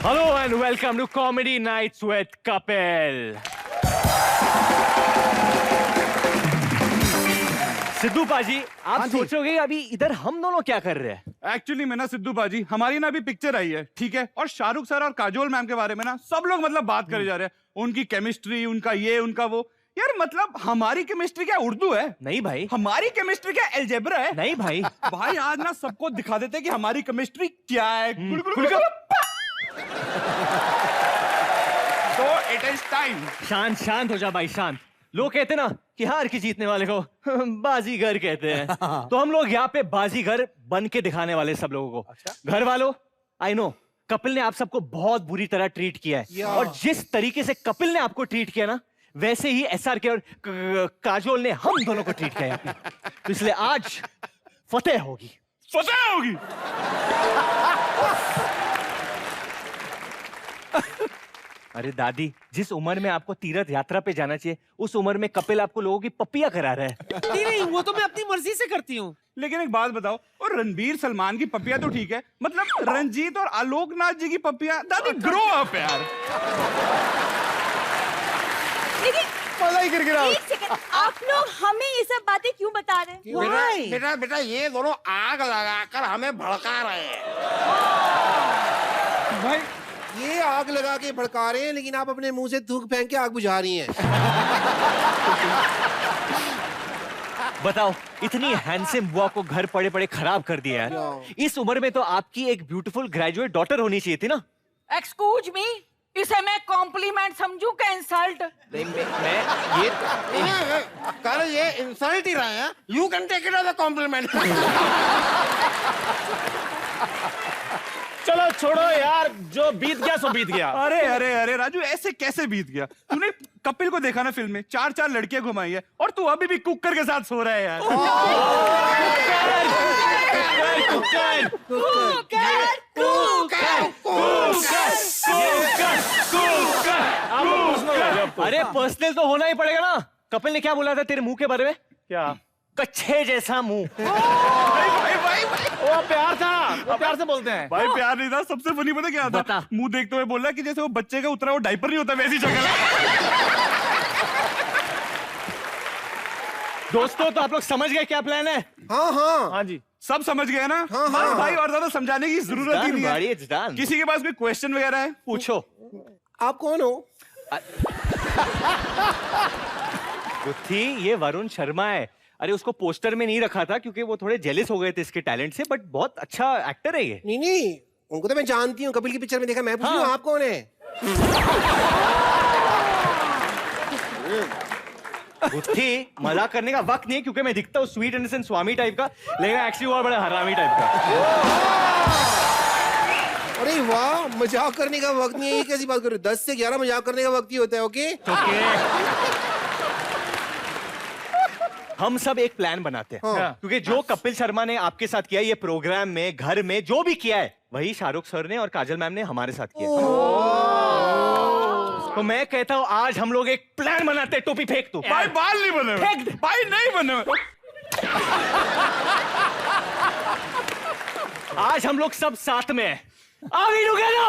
Hello and welcome to Comedy Nights with Kapil. Sidhu paaji, आप सोचोगे अभी इधर हम दोनों क्या कर रहे हैं? एक्चुअली में ना सिद्धू पाजी, हमारी ना अभी पिक्चर आई है, ठीक है? और शाहरुख सर और काजोल मैम के बारे में ना सब लोग मतलब बात करे जा रहे हैं। उनकी केमिस्ट्री, उनका ये, उनका वो। यार मतलब हमारी केमिस्ट्री क्या उर्दू है? नहीं भाई। हमारी केमिस्ट्री क्या अलजेब्रा है? नहीं भाई। भाई आज ना सबको दिखा देते कि हमारी केमिस्ट्री क्या है। तो इट इज टाइम। शांत शांत हो जा भाई, शांत। लोग कहते ना कि हार की जीतने वाले को बाजीगर कहते हैं। तो हम लोग यहाँ पे बाजीगर बन के दिखाने वाले सब लोगों को। अच्छा? घर वालों, आई नो कपिल ने आप सबको बहुत बुरी तरह ट्रीट किया है, और जिस तरीके से कपिल ने आपको ट्रीट किया ना, वैसे ही SRK और काजोल ने हम दोनों को ट्रीट किया है। तो इसलिए आज फतेह होगी। फतेह होगी। अरे दादी, जिस उम्र में आपको तीर्थ यात्रा पे जाना चाहिए, उस उम्र में कपिल आपको लोगों की पपिया करा रहा है। नहीं, वो तो मैं अपनी मर्जी से करती हूँ। लेकिन एक बात बताओ, और रणबीर सलमान की पपिया तो ठीक है, मतलब रंजीत और आलोकनाथ जी की पपिया, दादी ग्रो अप यार। लेकिन एक सेकंड, आप लोग हमें ये सब बातें क्यों बता रहे हैं? बेटा बेटा ये दोनों आग लगाकर हमें भड़का रहे हैं। भाई ये आग लगा के भड़का रहे हैं, लेकिन आप अपने मुंह से थूक फेंक के आग बुझा रही हैं। बताओ, इतनी हैंडसम बुआ को घर पड़े पड़े खराब कर दिया है। इस उम्र में तो आपकी एक ब्यूटीफुल ग्रेजुएट डॉटर होनी चाहिए थी ना। एक्सक्यूज मी, इसे मैं कॉम्प्लीमेंट समझूं क्या इंसल्ट? कर ये इंसल्ट ही रहे हैं। You can take it as a compliment. चलो छोड़ो यार, जो बीत गया सो बीत गया। अरे अरे अरे राजू, ऐसे कैसे बीत गया? तूने कपिल को देखा ना फिल्म में, 4 लड़कियां घुमाई है, और तू अभी भी कुकर के साथ सो रहा है यार। अरे पर्सनल तो होना ही पड़ेगा ना। कपिल ने क्या बोला था तेरे मुंह के बारे में? क्या? कच्छे जैसा मुंह। वो प्यार था, वो प्यार से बोलते हैं। भाई प्यार नहीं था, सबसे फनी पता क्या था? मुंह देखते हुए बोला कि जैसे वो बच्चे का उतरा वो डायपर नहीं होता, वैसी शक्ल है। दोस्तों, तो आप लोग समझ गए क्या प्लान है? हाँ जी, सब समझ गए ना? हाँ। भाई और ज्यादा समझाने की जरूरत ही नहीं है। किसी के पास कोई क्वेश्चन वगैरह है? पूछो। आप कौन हो? थी ये वरुण शर्मा है। अरे उसको पोस्टर में नहीं रखा था क्योंकि वो थोड़े जेलिस हो गए थे इसके टैलेंट से, बट बहुत अच्छा एक्टर है ये। नहीं, उनको तो मैं जानती हूँ, कपिल की पिक्चर में देखा। मैं पूछ रही हूँ आप कौन है? बुद्धि, मजाक करने का वक्त नहीं है, क्योंकि मैं दिखता हूँ स्वीट इनोसेंट स्वामी टाइप का, लेकिन एक्चुअली वो बड़ा हरामी टाइप का। अरे वाह, मजाक करने का वक्त नहीं है, ये कैसी बात कर रहे हो? 10 से 11 मजाक करने का वक्त ही होता है। ओके हम सब एक प्लान बनाते हैं। क्योंकि जो कपिल शर्मा ने आपके साथ किया, ये प्रोग्राम में, घर में जो भी किया है, वही शाहरुख सर ने और काजल मैम ने हमारे साथ किया। तो मैं कहता हूँ आज हम लोग एक प्लान बनाते हैं। टोपी फेंक तू। भाई बाल नहीं बने, फेंक दे। भाई नहीं बने। आज हम लोग सब साथ में हैं। Are we together?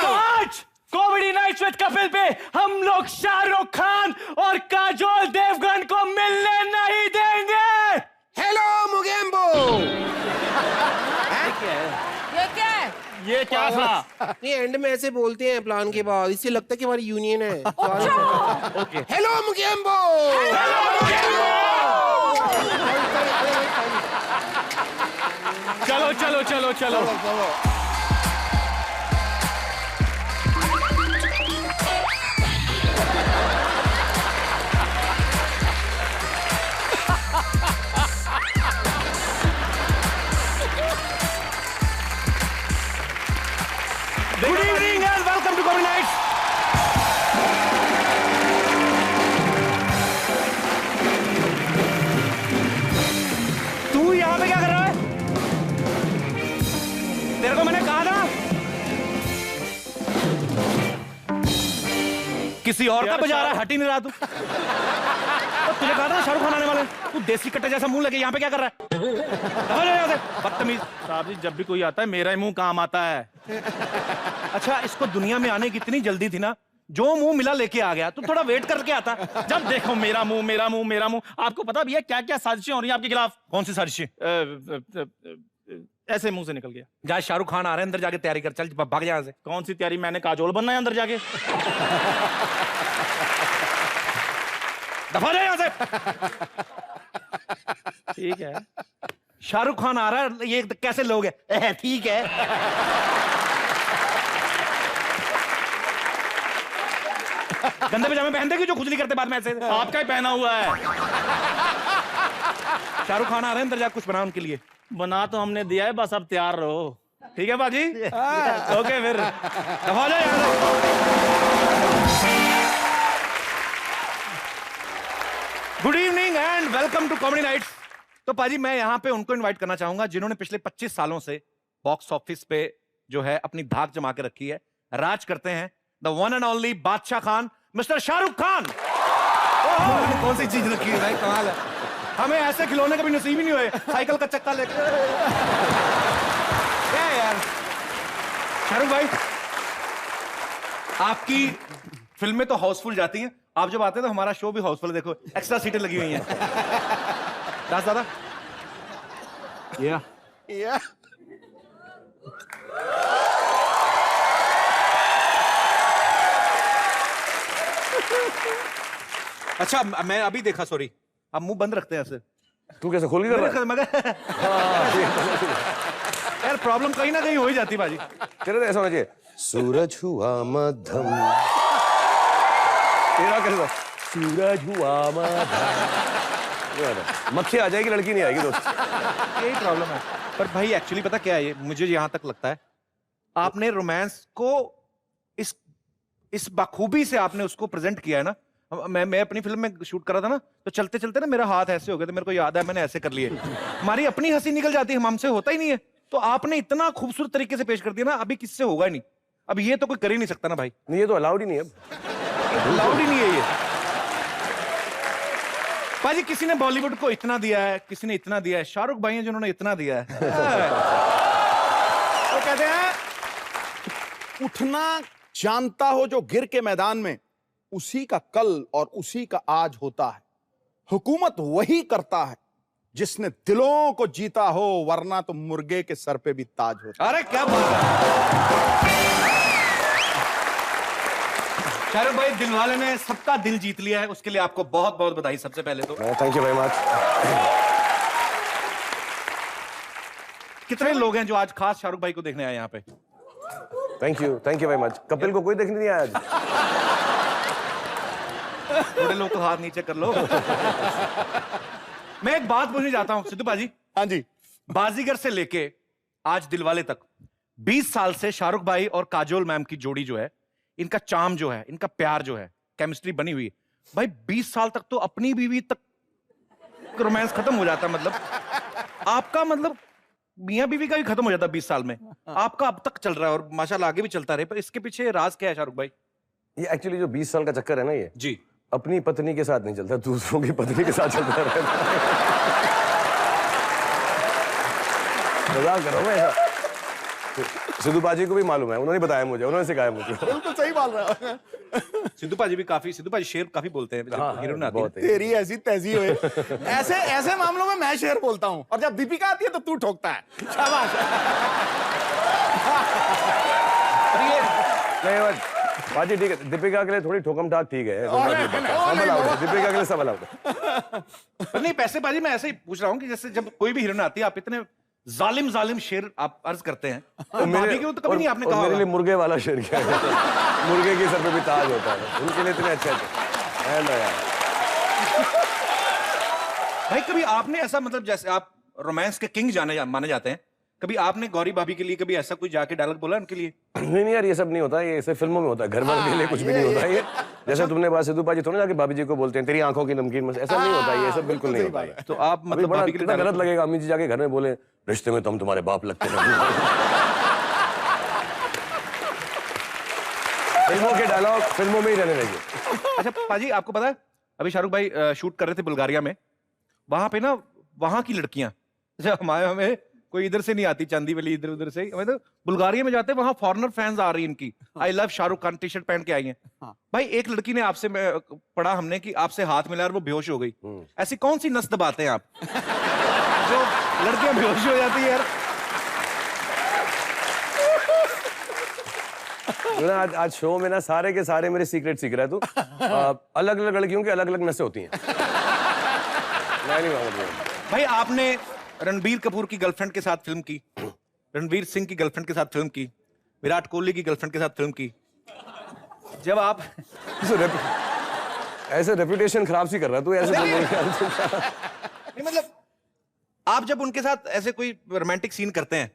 तो आज कॉमेडी नाइट्स विद कपिल पे हम लोग शाहरुख खान और काजोल देवगन को मिलने नहीं देंगे। हेलो मुगेम्बो। ये क्या था? ये एंड में ऐसे बोलते हैं प्लान के बाद, इससे लगता है कि हमारी यूनियन है। ओके। हेलो मुगेम्बो। चलो चलो चलो चलो। Good evening and welcome to Comedy Nights. तू यहाँ पे क्या कर रहा है? तेरे को मैंने कहा था किसी और का बजा रहा है, हट ही नहीं रहा तू। तूने कहा था शाहरुख खान आने वाला है। तू देसी कट्टे जैसा मुंह लगे यहाँ पे क्या कर रहा है? बदतमीज। साहब जी जब भी कोई आता है मेरा ही मुंह काम आता है। अच्छा, इसको दुनिया में आने की इतनी जल्दी थी ना, जो मुंह मिला लेके आ गया। तू थोड़ा वेट करके आता। जब देखो मेरा मुंह मेरा मुंह मेरा मुंह। आपको पता भी है क्या क्या साजिशें हो रही हैं आपके खिलाफ? कौन सी साजिशें? ऐसे मुंह से निकल गया। जा, शाहरुख खान आ रहे हैं, अंदर जाके तैयारी कर। चल भाग यहाँ से। कौन सी तैयारी? मैंने काजोल बनना है अंदर जाके। दफा जा यहाँ से। ठीक है, शाहरुख खान आ रहा है, ये कैसे लोग हैं? ठीक है। गंदे पजामे पहन देगी जो खुजली करते बाद में ऐसे। आपका ही पहना हुआ है। शाहरुख खान आ रहे हैं, अंदर जा, कुछ बना उनके लिए। बना तो हमने दिया है, बस अब तैयार रहो। ठीक है बाजी? ओके फिर दफा जा यहाँ से। Good evening and welcome to comedy nights. तो पाजी, मैं यहाँ पे उनको इनवाइट करना चाहूंगा जिन्होंने पिछले 25 सालों से बॉक्स ऑफिस पे जो है अपनी धाक जमा के रखी है। राज करते हैं द वन एंड ओनली बादशाह खान, मिस्टर शाहरुख खान। कौन सी चीज रखी है भाई, कमाल है। हमें ऐसे खिलौने कभी नसीब ही नहीं हुए, साइकिल का चक्का लेकर। क्या यार शाहरुख भाई, आपकी फिल्में तो हाउसफुल जाती हैं, आप जब आते हैं तो हमारा शो भी हाउसफुल। देखो एक्स्ट्रा सीटें लगी हुई हैं। दास दादा, या अच्छा, मैं अभी देखा, सॉरी। आप मुंह बंद रखते हैं ऐसे। तू कैसे खोल के कर रहा है? मगर यार प्रॉब्लम कहीं ना कहीं हो ही जाती बाजी। तेरा तो ऐसा होना चाहिए, सूरज हुआ मध्यम। तेरा कैसा? सूरज हुआ मध्यम। मक्खी आ जाएगी, लड़की नहीं आएगी दोस्त। यही प्रॉब्लम है। पर भाई एक्चुअली पता क्या है, ये मुझे यहां तक लगता है आपने रोमांस को इस बखूबी से आपने उसको प्रेजेंट किया है ना। मैं अपनी फिल्म में शूट कर रहा था ना, तो चलते चलते ना मेरा हाथ ऐसे हो गया, तो मेरे को याद है मैंने ऐसे कर लिए। हमारी अपनी हंसी निकल जाती है, हमसे होता ही नहीं है। तो आपने इतना खूबसूरत तरीके से पेश कर दिया ना, अभी किससे होगा ही नहीं। अब ये तो कोई कर ही नहीं सकता ना भाई। नहीं, ये तो अलाउड ही नहीं है, अलाउड ही नहीं है ये। भाजी किसी ने बॉलीवुड को इतना दिया है, किसी ने इतना दिया है। शाहरुख भाई हैं जिन्होंने इतना दिया है। तो कहते हैं उठना जानता हो जो गिर के मैदान में, उसी का कल और उसी का आज होता है। हुकूमत वही करता है जिसने दिलों को जीता हो, वरना तो मुर्गे के सर पे भी ताज होता है। अरे क्या बात है शाहरुख भाई, दिलवाले ने सबका दिल जीत लिया है, उसके लिए आपको बहुत बहुत बधाई। सबसे पहले तो थैंक यू वेरी मच। कितने लोग हैं जो आज खास शाहरुख भाई को देखने आए यहाँ पे? Thank you very much. Kapil को कोई देखने नहीं आया आज? थोड़े लोग तो हाथ नीचे कर लो। मैं एक बात पूछने जाता हूं सिद्धू बाजी। हाँ जी। बाजीगर से लेके आज दिलवाले तक 20 साल से शाहरुख भाई और काजोल मैम की जोड़ी जो है, इनका चार्म जो है, इनका प्यार जो है, केमिस्ट्री बनी हुई है भाई। 20 साल तक तो अपनी बीवी तक रोमांस खत्म हो जाता, मतलब आपका मतलब मियां बीवी का भी खत्म हो जाता 20 साल में। आपका अब तक चल रहा है और माशाल्लाह आगे भी चलता रहे। पर इसके पीछे राज क्या है शाहरुख भाई? ये एक्चुअली जो 20 साल का चक्कर है ना, ये जी अपनी पत्नी के साथ नहीं चलता, दूसरों की पत्नी के साथ चलता रहता है। मजाक कर रहा हूं मैं ऐसा। सिद्धू पाजी को भी मालूम है, उन्होंने बताया मुझे, उन्होंने सिखाया मुझे। बिल्कुल सही बोल रहा है। सिद्धू पाजी भी काफी, सिद्धू पाजी शेर काफी बोलते हैं। हाँ, हीरो ने आती है। बहुत है। तेरी ऐसी तहजीब है। ऐसे मामलों में मैं शेर बोलता हूँ, और जब दीपिका आती है तो तू ठोकता है। शाबाश। नहीं पाजी ठीक है, दीपिका के लिए थोड़ी ठोकम ठाक ठीक है, सब अलाउड है, दीपिका के लिए सब अलाउड है। पर नहीं, पैसे पाजी मैं ऐसे ही पूछ रहा हूँ कि जैसे जब कोई भी हीरोइन आती है, आप इतने जालिम शेर आप अर्ज करते हैं, तो भाभी के तो कभी नहीं आपने कहा मेरे होगा। लिए मुर्गे वाला शेर क्या है? मुर्गे के सर पे भी ताज होता है, उनके लिए इतने अच्छे है ना यार। भाई कभी आपने ऐसा, मतलब जैसे आप रोमांस के किंग माने जाते हैं, कभी आपने गौरी भाभी के लिए कभी ऐसा कोई जाके डायलॉग बोला उनके लिए? नहीं यार, ये सब नहीं होता, ये सिर्फ फिल्मों में होता है, घर वालों के लिए कुछ भी नहीं होता ये। जैसे तुमने बात सिद्धू पाजी थोड़ी जाके भाभी जी को बोलते हैं तेरी आंखों की नमकीन मस्त, ऐसा नहीं होता, ये सब बिल्कुल नहीं होता है। तो आप मतलब बड़ा भाभी के लिए कितना गलत लगेगा अम्मी जी जाके घर में बोले रिश्ते में तुम तुम्हारे बाप लगते हैं। फिल्मों के डायलॉग फिल्मों में ही रहने देंगे। अच्छा पाजी, आपको पता है अभी शाहरुख भाई शूट कर रहे थे बुल्गारिया में, वहां पे ना वहां की लड़कियां अच्छा हमें कोई इधर से नहीं आती चांदी वाली, इधर उधर से हमें तो बुल्गारिया में जाते हैं, वहां फॉरेनर फैंस आ रही हैं इनकी। I love Shahrukh Khan T shirt पहन के आई हैं। भाई एक लड़की ने आपसे पढ़ा हमने कि आपसे हाथ मिला और वो बेहोश हो गई। ऐसी कौन सी नस दबाते हैं आप जो लड़कियां बेहोश हो जाती है यार? आज शो में ना सारे के सारे मेरे सीक्रेट सीख रहा है तू। अलग अलग लड़कियों की अलग अलग नसें होती हैं। मैं नहीं मांगूंगा। भाई आपने रणबीर कपूर की गर्लफ्रेंड के साथ फिल्म की, रणवीर सिंह की गर्लफ्रेंड के साथ फिल्म की, विराट कोहली की गर्लफ्रेंड के साथ फिल्म की। जब आप ऐसे रेपुटेशन खराब सी कर रहा है तू, ऐसे नहीं मतलब आप जब उनके साथ ऐसे कोई रोमांटिक सीन करते हैं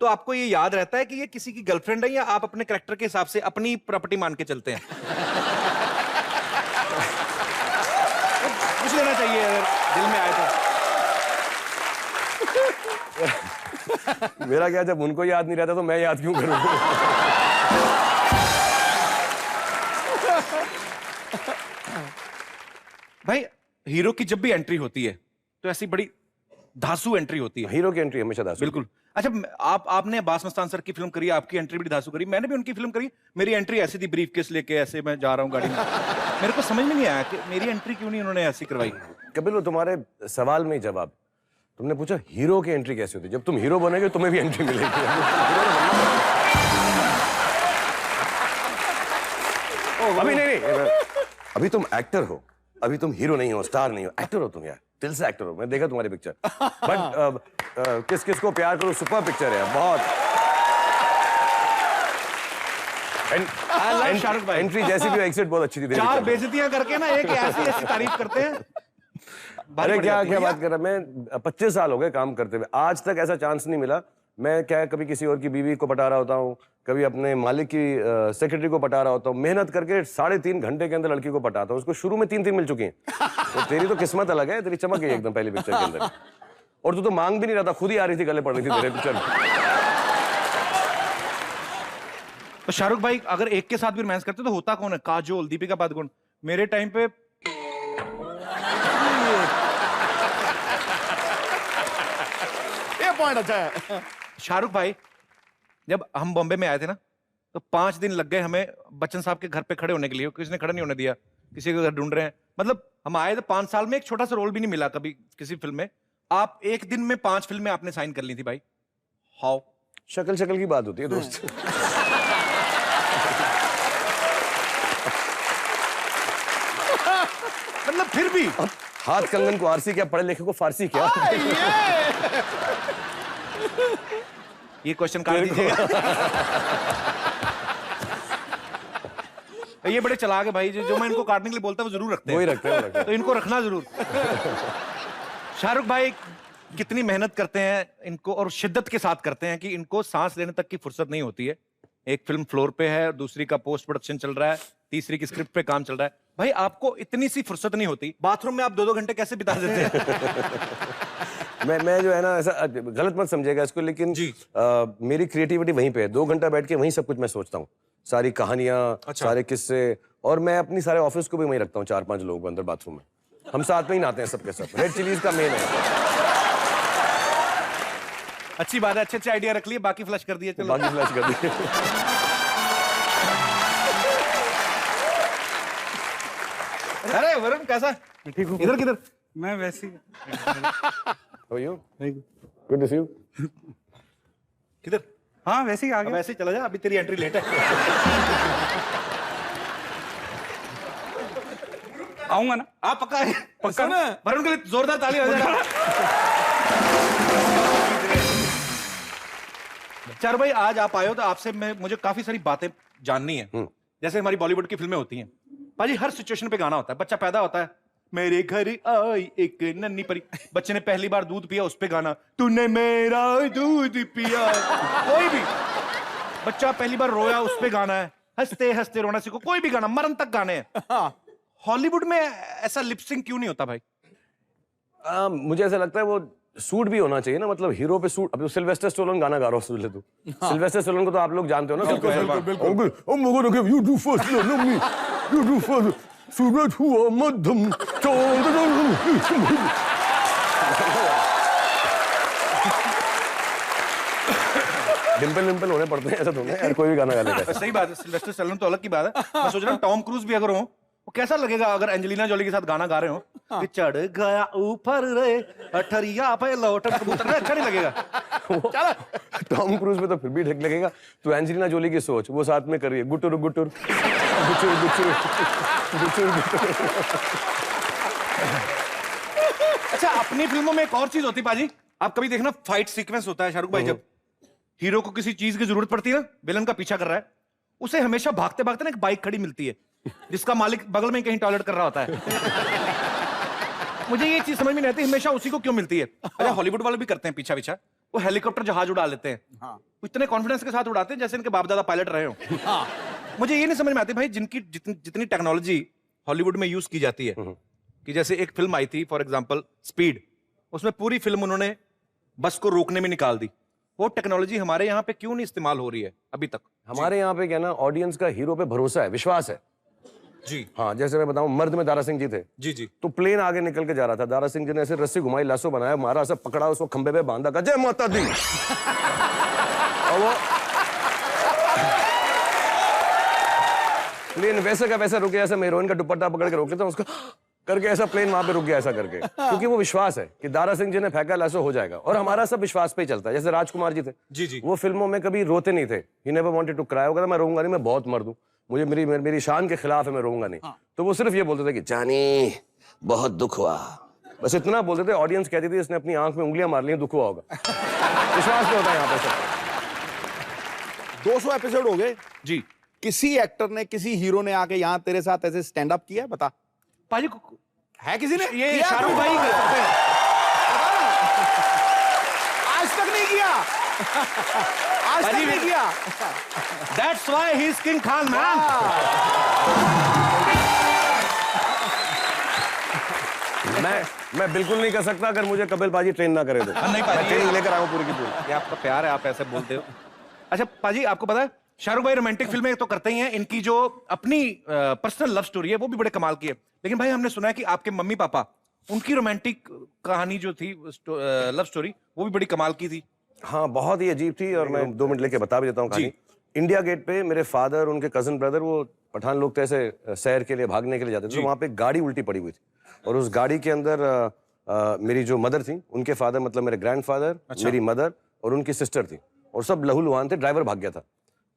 तो आपको ये याद रहता है कि ये किसी की गर्लफ्रेंड है, या आप अपने कैरेक्टर के हिसाब से अपनी प्रॉपर्टी मान के चलते हैं? पूछ लेना चाहिए अगर दिल में आए तो। मेरा क्या, जब उनको याद नहीं रहता तो मैं याद क्यों करूं? भाई हीरो की जब भी एंट्री होती है तो ऐसी बड़ी धांसू एंट्री होती है। हीरो की एंट्री हमेशा धांसू। बिल्कुल। अच्छा आपने अब्बास मस्तान सर की फिल्म करी, आपकी एंट्री बड़ी धांसू करी। मैंने भी उनकी फिल्म करी, मेरी एंट्री ऐसी थी, ब्रीफकेस लेके ऐसे मैं जा रहा हूँ गाड़ी में। मेरे को समझ में नहीं आया कि मेरी एंट्री क्यों नहीं उन्होंने ऐसी करवाई। कपिल, वो तुम्हारे सवाल में ही जवाब, तुमने पूछा हीरो की एंट्री कैसी होती है। जब तुम हीरो बनेगे तुम्हें भी एंट्री मिलेगी। अभी नहीं, अभी तुम एक्टर हो, अभी तुम हीरो नहीं हो, स्टार नहीं हो, एक्टर हो तुम यार, दिल से एक्टर हो। मैं देखा तुम्हारी पिक्चर, बट किस किस को प्यार करो सुपर पिक्चर है बहुत। शाहरुख भाई एंट्री जैसी भी एग्जिट बहुत अच्छी थी। 4 बेइज्जतियां करके ना एक ऐसी ऐसी तारीफ करते हैं। अरे क्या क्या बात कर रहा, मैं 25 साल हो गए काम करते हुए, आज तक ऐसा चांस नहीं मिला। मैं क्या कभी किसी और की बीवी को पटा रहा होता हूँ, कभी अपने मालिक की सेक्रेटरी को पटा रहा होता हूँ, मेहनत करके 3.5 घंटे के अंदर लड़की को पटाता हूँ। उसको शुरू में 3 मिल चुकी हैं। तो तेरी तो किस्मत अलग है, तेरी चमक है एकदम पहली पिक्चर के अंदर। और तू तो मांग भी नहीं रहा था, खुद ही आ रही थी, गले पड़ रही थी तेरे पिक्चर में। तो शाहरुख भाई अगर एक के साथ भी रोमांस करते तो होता कौन है? काजोल, दीपिका पादुकोण। मेरे टाइम पे पॉइंट अच्छा है। शाहरुख भाई जब हम बॉम्बे में आए थे ना तो 5 दिन लग गए हमें बच्चन साहब के घर पे खड़े होने के लिए। किसी ने खड़ा नहीं होने दिया, किसी के घर ढूंढ रहे हैं। मतलब हम आए तो 5 साल में एक छोटा सा रोल भी नहीं मिला कभी किसी फिल्म में। आप एक दिन में 5 फिल्में आपने साइन कर ली थी भाई। हाउ? शक्ल शक्ल की बात होती है दोस्त। मतलब फिर भी हाथ कंगन को आरसी क्या, पढ़े लिखे को फारसी क्या? ये क्वेश्चन काट दीजिएगा। ये बड़े चालाक है भाई, जो मैं इनको काटने के लिए बोलता हूँ वो जरूर रखते हैं। वही रखते हैं। तो इनको रखना जरूर। शाहरुख भाई कितनी मेहनत करते हैं इनको, और शिद्दत के साथ करते हैं कि इनको सांस लेने तक की फुर्सत नहीं होती है। एक फिल्म फ्लोर पे है, दूसरी का पोस्ट प्रोडक्शन चल रहा है, तीसरी की स्क्रिप्ट पे काम चल रहा है। भाई आपको इतनी सी फुर्सत नहीं होती, बाथरूम में आप 2-2 घंटे कैसे बिता देते हैं? मैं जो है ना, ऐसा गलत मत समझेगा इसको, लेकिन मेरी क्रिएटिविटी वहीं पे है। 2 घंटा बैठ के वहीं सब कुछ मैं सोचता हूँ, सारी कहानियां, सारे किस्से। और मैं अपनी सारे ऑफिस को भी वहीं रखता हूँ, 4-5 लोगों को अंदर बाथरूम में। हम साथ में ही नहाते हैं सबके सब। रेड चिलीज का मेन है। अच्छी बात है, अच्छे आइडिया रख लिए, बाकी फ्लश कर दिए। चलो बाकी फ्लश कर दिए। अरे वरुण कैसा? ठीक हूँ। इधर किधर? मैं वैसे ही। How are you? Good to see you. किधर? हाँ वैसे ही आ गया। वैसे ही चला जा, अभी तेरी एंट्री लेट है। आऊंगा ना? आप पक्का है? पक्का ना? वरुण के लिए जोरदार ताली हो जाए। चार भाई आज आप आए हो तो आपसे मुझे काफी सारी बातें जाननी है। जैसे हमारी बॉलीवुड की फिल्में होती हैं भाजी, हर सिचुएशन पे गाना होता है। बच्चा पैदा होता है, मेरे घर आई एक नन्ही परी, बच्चे ने पहली बार दूध पिया, उस पे गाना, तूने मेरा दूध पिया। कोई भी बच्चा पहली बार रोया, उस पे गाना है, हंसते हंसते रोना सीखो, कोई भी गाना, मरण तक गाने हैं। हॉलीवुड में ऐसा लिपसिंग क्यों नहीं होता भाई? मुझे ऐसा लगता है वो सूट भी होना चाहिए ना, मतलब हीरो पे सूट। अब सिल्वेस्टर स्टैलोन गाना गा रहा हूँ, सुन ले तू। सिल्वेस्टर स्टैलोन को तो आप लोग जानते हो ना। सूरज हुआ मध्यम, डिम्पल विम्पल होने पड़ते हैं, ऐसा तो नहीं यार, कोई भी गाना गा लेता है। सही बात है, सिल्वेस्टर स्टैलोन तो अलग की बात है। मैं सोच रहा हूँ टॉम क्रूज भी अगर हो, वो कैसा लगेगा अगर एंजेलिना जोली के साथ गाना गा रहे हो कि चढ़ गया ऊपर रे अठरिया पे लौट कबूतर, अच्छा नहीं लगेगा। टॉम क्रूज में तो फिर भी ठीक लगेगा। तो एंजेलिना जोली की सोच, वो साथ में कर रही है गुटुर गुटुर गुचुर गुचुर गुचुर गुचुर। अच्छा, अपनी फिल्मों में एक और चीज होती है पाजी, आप कभी देखना फाइट सीक्वेंस होता है शाहरुख भाई, जब हीरो को किसी चीज की जरूरत पड़ती है ना, विलन का पीछा कर रहा है, उसे हमेशा भागते भागते ना एक बाइक खड़ी मिलती है जिसका मालिक बगल में कहीं टॉयलेट कर रहा होता है। मुझे ये चीज समझ में नहीं आती हमेशा उसी को क्यों मिलती है। अच्छा, हॉलीवुड वाले भी करते हैं पीछा पीछा, वो हेलीकॉप्टर जहाज उड़ा लेते हैं, वो इतने कॉन्फिडेंस के साथ उड़ाते हैं जैसे इनके बाप दादा पायलट रहे हो। मुझे ये नहीं समझ में आती भाई, जिनकी जितनी टेक्नोलॉजी हॉलीवुड में यूज की जाती है, कि जैसे एक फिल्म आई थी फॉर एग्जांपल स्पीड, उसमें पूरी फिल्म उन्होंने बस को रोकने में निकाल दी, वो टेक्नोलॉजी हमारे यहाँ पे क्यों नहीं इस्तेमाल हो रही है अभी तक? हमारे यहाँ पे क्या ना, ऑडियंस का हीरो पे भरोसा है, विश्वास है जी। हाँ, जैसे मैं बताऊं, मर्द में दारा सिंह जी थे जी जी। तो प्लेन आगे निकल के जा रहा था, दारा सिंह जी ने ऐसे रस्सी घुमाई, लाशो बनाया, मारा, सब पकड़ा, उसको खंबे पे बांधा, कहा जय माता दी। और वो प्लेन वैसे का वैसा रुक गया, ऐसा मैं हीरोइन का दुपट्टा पकड़ के रोक लेता हूं उसको करके, ऐसा प्लेन वहां पे रुक गया ऐसा करके, क्योंकि वो विश्वास है कि दारा सिंह जी ने फेंका, लाशो हो जाएगा। और हमारा सब विश्वास पे ही चलता है। जैसे राजकुमार जी थे, जी जी, वो फिल्मों में कभी रोते नहीं थे, he never wanted to cry. होगा मैं रोऊंगा नहीं, मैं बहुत मर्द हूं, मुझे मेरी शान के खिलाफ है, मैं रोऊंगा नहीं। तो वो सिर्फ ये बोलते थे कि जानी बहुत दुख हुआ, बस इतना बोलते थे। ऑडियंस कहती थी इसने अपनी आंख में उंगलियां मार ली, दुख हुआ होगा। विश्वास नहीं होता है यहाँ पे सब। 200 एपिसोड हो गए जी। किसी एक्टर ने, किसी हीरो ने आके यहाँ तेरे साथ ऐसे स्टैंड अप किया? बता पाजी, है किसी ने? ये किया शाहरुख तो? भाई कर सकते हैं। आज तक नहीं किया। आज तक नहीं किया। That's why he's King Khan, man. मैं बिल्कुल नहीं कर सकता अगर मुझे कपिल बाजी ट्रेन ना करे तो। नहीं मैं ट्रेनिंग लेकर आऊं पूरी की पूरी। ये आपका प्यार है, आप ऐसे बोलते हो। अच्छा पाजी, आपको पता है शाहरुख भाई रोमांटिक फिल्में तो करते ही हैं, इनकी जो अपनी पर्सनल लव स्टोरी है वो भी बड़े कमाल की है। लेकिन भाई हमने सुना है कि आपके मम्मी पापा, उनकी रोमांटिक कहानी जो थी, लव स्टोरी, वो भी बड़ी कमाल की थी। हाँ, बहुत ही अजीब थी, और मैं 2 मिनट लेके बता भी देता हूँ कहानी। इंडिया गेट पे मेरे फादर, उनके कजन ब्रदर, वो पठान लोग थे, ऐसे सैर के लिए, भागने के लिए जाते थे, तो वहाँ पे गाड़ी उल्टी पड़ी हुई थी, और उस गाड़ी के अंदर मेरी जो मदर थी, उनके फादर मतलब मेरे ग्रैंडफादर, मेरी मदर और उनकी सिस्टर थी, और सब लहूलुहान थे। ड्राइवर भाग गया था,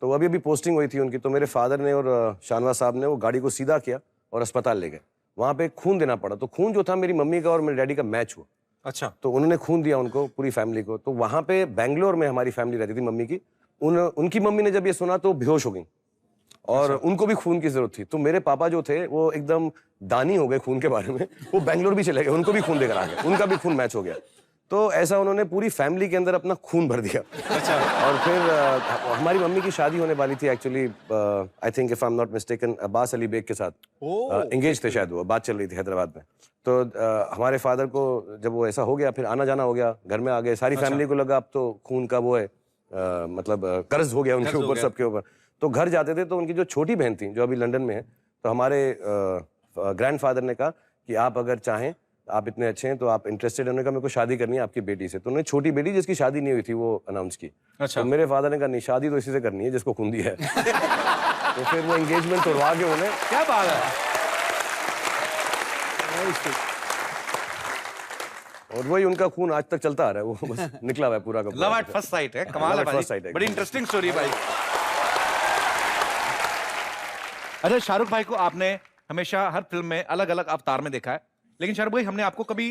तो अभी अभी पोस्टिंग हुई थी उनकी, तो मेरे फादर ने और शाहनवाज साहब ने वो गाड़ी को सीधा किया और अस्पताल ले गए। वहाँ पे खून देना पड़ा, तो खून जो था मेरी मम्मी का और मेरे डैडी का मैच हुआ। अच्छा। तो उन्होंने खून दिया उनको, पूरी फैमिली को। तो वहाँ पे बेंगलोर में हमारी फैमिली रहती थी मम्मी की। उनकी मम्मी ने जब ये सुना तो बेहोश हो गई, और उनको भी खून की जरूरत थी। तो मेरे पापा जो थे वो एकदम दानी हो गए खून के बारे में, वो बेंगलोर भी चले गए, उनको भी खून देकर आ गए, उनका भी खून मैच हो गया। तो ऐसा उन्होंने पूरी फैमिली के अंदर अपना खून भर दिया। अच्छा। और फिर हमारी मम्मी की शादी होने वाली थी actually, I think if I am not mistaken, Abbas Ali Baig के साथ एंगेज थे शायद, वो बात चल रही थी हैदराबाद में। तो हमारे फादर को जब वो ऐसा हो गया, फिर आना जाना हो गया, घर में आ गए, सारी फैमिली को लगा अब तो खून का वो है, मतलब कर्ज हो गया उनके ऊपर, सबके ऊपर। तो घर जाते थे, तो उनकी जो छोटी बहन थी जो अभी लंदन में है, तो हमारे ग्रैंडफादर ने कहा कि आप अगर चाहें, आप इतने अच्छे हैं तो आप इंटरेस्टेड होने का, मेरे को शादी करनी है आपकी बेटी से। तो उन्होंने छोटी बेटी जिसकी शादी नहीं हुई थी वो अनाउंस की। अच्छा। तो मेरे फादर ने कहा नहीं, शादी तो इसी से करनी है जिसको खून दिया है। तो फिर वो एंगेजमेंट तोड़वा के उन्हें, क्या बात है। और वही उनका खून आज तक चलता आ रहा है, वो बस निकला हुआ है पूरा का पूरा। लव एट फर्स्ट साइट है, कमाल है Love at first भाई, sight है। बड़ी इंटरेस्टिंग स्टोरी है भाई। अच्छा, शाहरुख भाई को आपने हमेशा हर फिल्म में अलग अलग अवतार में देखा है, लेकिन शाहरुख भाई हमने आपको कभी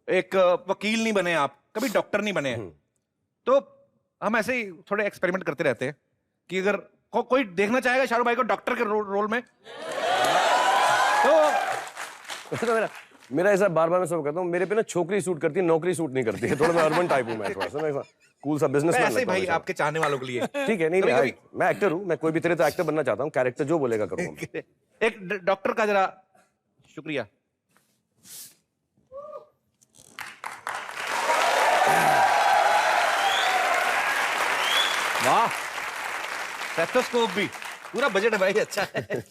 एक वकील नहीं बने, आप कभी डॉक्टर नहीं बने। तो हम ऐसे ही थोड़े एक्सपेरिमेंट करते रहते हैं कि अगर कोई देखना चाहेगा शाहरुख भाई को डॉक्टर के रोल में, तो मेरा ऐसा बार बार मैं सब कहता हूँ, मेरे पे ना छोकरी सूट करती है, नौकरी सूट नहीं करती है। थोड़ा मैं अर्बन टाइप हूँ, मैं थोड़ा सा मैं कूल सा बिजनेसमैन ऐसे ही भाई आपके चाहने वालों के लिए। ठीक है, नहीं मैं एक्टर हूँ, मैं कोई भी तरह का एक्टर बनना चाहता हूँ, कैरेक्टर जो बोलेगा करूँगा। एक डॉक्टर का जरा शुक्रिया। वाह, स्टेथोस्कोप भी, पूरा बजट है भाई, अच्छा है।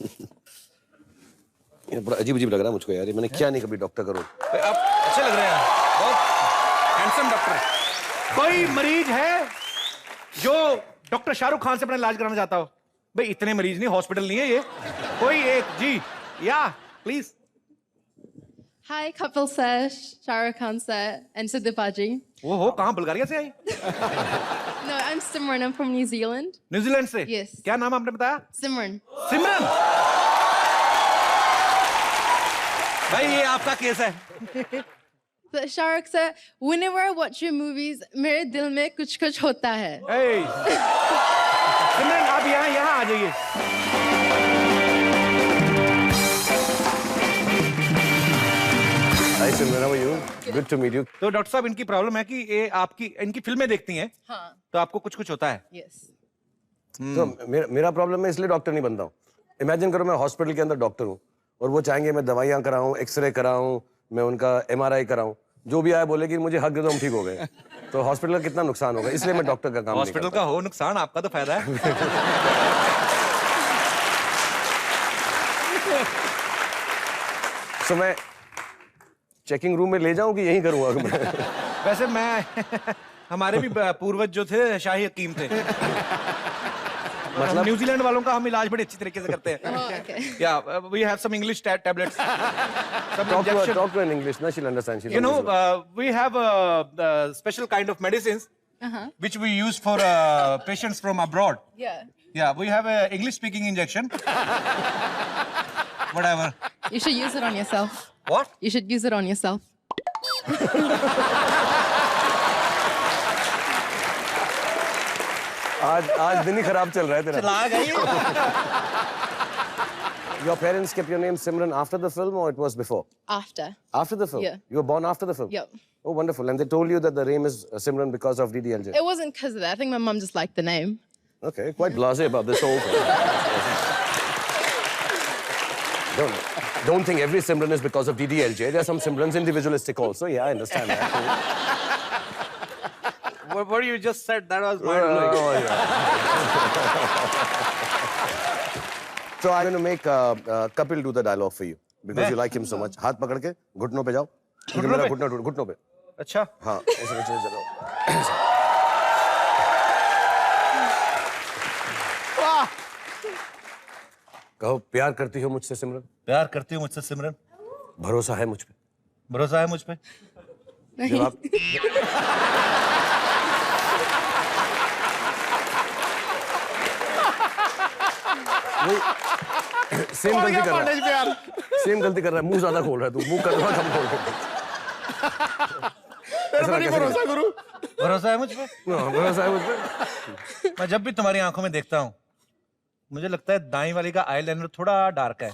ये बड़ा अजीब अजीब लग रहा है मुझको यार, ये मैंने क्या नहीं कभी डॉक्टर करूँ। आप अच्छे लग रहे हैं, बहुत हैंडसम डॉक्टर। कोई मरीज है जो डॉक्टर शाहरुख खान से अपना इलाज कराना चाहता हो। भाई इतने मरीज नहीं, हॉस्पिटल नहीं है ये। कोई एक जी, या please. Hi, Kapil sir, Shah Rukh Khan sir, and Siddharth ji. वो हो कहाँ, बुल्गारिया से आई? No, I'm Simran. I'm from New Zealand. New Zealand से? Yes. क्या नाम आपने बताया? Simran. सिमरन। भाई ये आपका केस है। But Shah Rukh sir, whenever I watch your movies, मेरे दिल में कुछ होता है. Hey. सिमरन आप यहाँ आ जाइए। Hi Simran, how are you? Good to meet you. तो डॉक्टर साहब इनकी प्रॉब्लम है कि ये आपकी इनकी फिल्में देखती हैं, हाँ. तो आपको कुछ होता है। Yes. तो मेरा प्रॉब्लम है, इसलिए डॉक्टर नहीं बनता हूँ। इमेजिन करो मैं हॉस्पिटल के अंदर डॉक्टर हूँ और वो चाहेंगे मैं दवाइयाँ कराऊँ, एक्सरे कराऊँ, मैं उनका MRI कराऊँ, जो भी आया बोले कि मुझे हक दे दो हम ठीक हो गए। तो हॉस्पिटल का कितना नुकसान होगा, इसलिए मैं डॉक्टर का काम नहीं हॉस्पिटल करता। का हो नुकसान, आपका तो फायदा है। तो मैं चेकिंग रूम में ले जाऊं कि यहीं करूंगा मैं? वैसे मैं हमारे भी पूर्वज जो थे शाही हकीम थे। मतलब न्यूजीलैंड वालों का हम इलाज बड़े अच्छी तरीके से करते हैं। Oh, okay. Yeah, we have some English tablets. Some Talk injection. to her in English, na? She'll understand. She'll You know, understand. we have special kind of medicines which we use for patients from abroad. Yeah. Yeah, we have a English-speaking injection. Whatever. You should use it on yourself. What? You should use it on yourself. आज दिन ही खराब चल रहा है तेरा। चला गई। Your parents kept your name Simran after the film or it was before? After. After the film? Yeah. You were born after the film? Yep. Oh, wonderful. And they told you that the name is Simran because of DDLJ? It wasn't because of that. I think my mum just liked the name. Okay, quite blasé about this whole thing. Don't think every Simran is because of DDLJ. There are some Simrans individualistic also. Yeah, I understand that. What you just said, that was mind-blowing. Oh, yeah. So I'm going to make Kapil do the dialogue for you because you like him so much. हाथ पकड़ के घुटनों पे जाओ. क्योंकि मेरा घुटनों पे. अच्छा. हाँ, ऐसे नीचे जाओ. कहो प्यार करती हो मुझसे सिमरन? प्यार करती हो मुझसे सिमरन? भरोसा है मुझ पे? भरोसा है मुझ पे? जवाब. सेम गलती कर रहा है। सेम गलती कर रहा है, मुंह ज्यादा खोल रहा है तू, मुंह कर रहा कम खोल रहा है। भरोसा करूं? भरोसा है मुझ पे? भरोसा है मुझ पे? मैं जब भी तुम्हारी आंखों में देखता हूँ मुझे लगता है दाईं वाली का आईलाइनर थोड़ा डार्क है।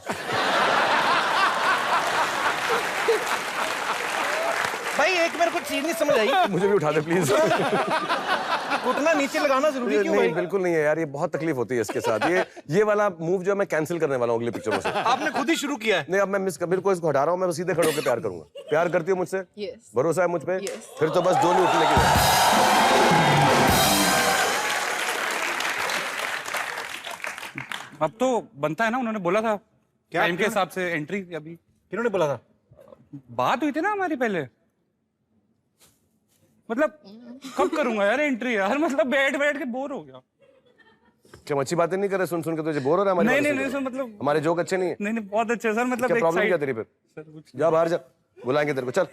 भाई एक मेरे को चीज नहीं समझ आई। मुझे भी उठा दे प्लीज। घुटना नीचे लगाना जरूरी क्यों नहीं, भाई? बिल्कुल नहीं है यार, ये बहुत तकलीफ होती है इसके साथ। ये वाला मूव जो है मैं कैंसिल करने वाला हूँ अगली पिक्चरों से। आपने खुद ही शुरू किया है। नहीं, अब मैं मिस कबीर को इसको हटा रहा हूँ, मैं सीधे खड़े होकर प्यार करूंगा। प्यार करती हो मुझसे? Yes. भरोसा है मुझ पे? Yes. फिर तो बस डोली उठने की। अब तो बनता है ना, उन्होंने बोला था टाइम के हिसाब से एंट्री। अभी किन्होंने बोला था? बात हुई थी ना हमारी पहले। मतलब कब करूंगा यार एंट्री यार, मतलब बैठ के बोर हो गया। क्या अच्छी बातें नहीं कर रहे? सुन के तुझे बोर हो रहा है? नहीं सर, मतलब हमारे जोक अच्छे नहीं है? नहीं बहुत अच्छे सर, मतलब क्या प्रॉब्लम क्या तेरी? फिर जा बाहर जा, बुलाएंगे तेरे को, चल।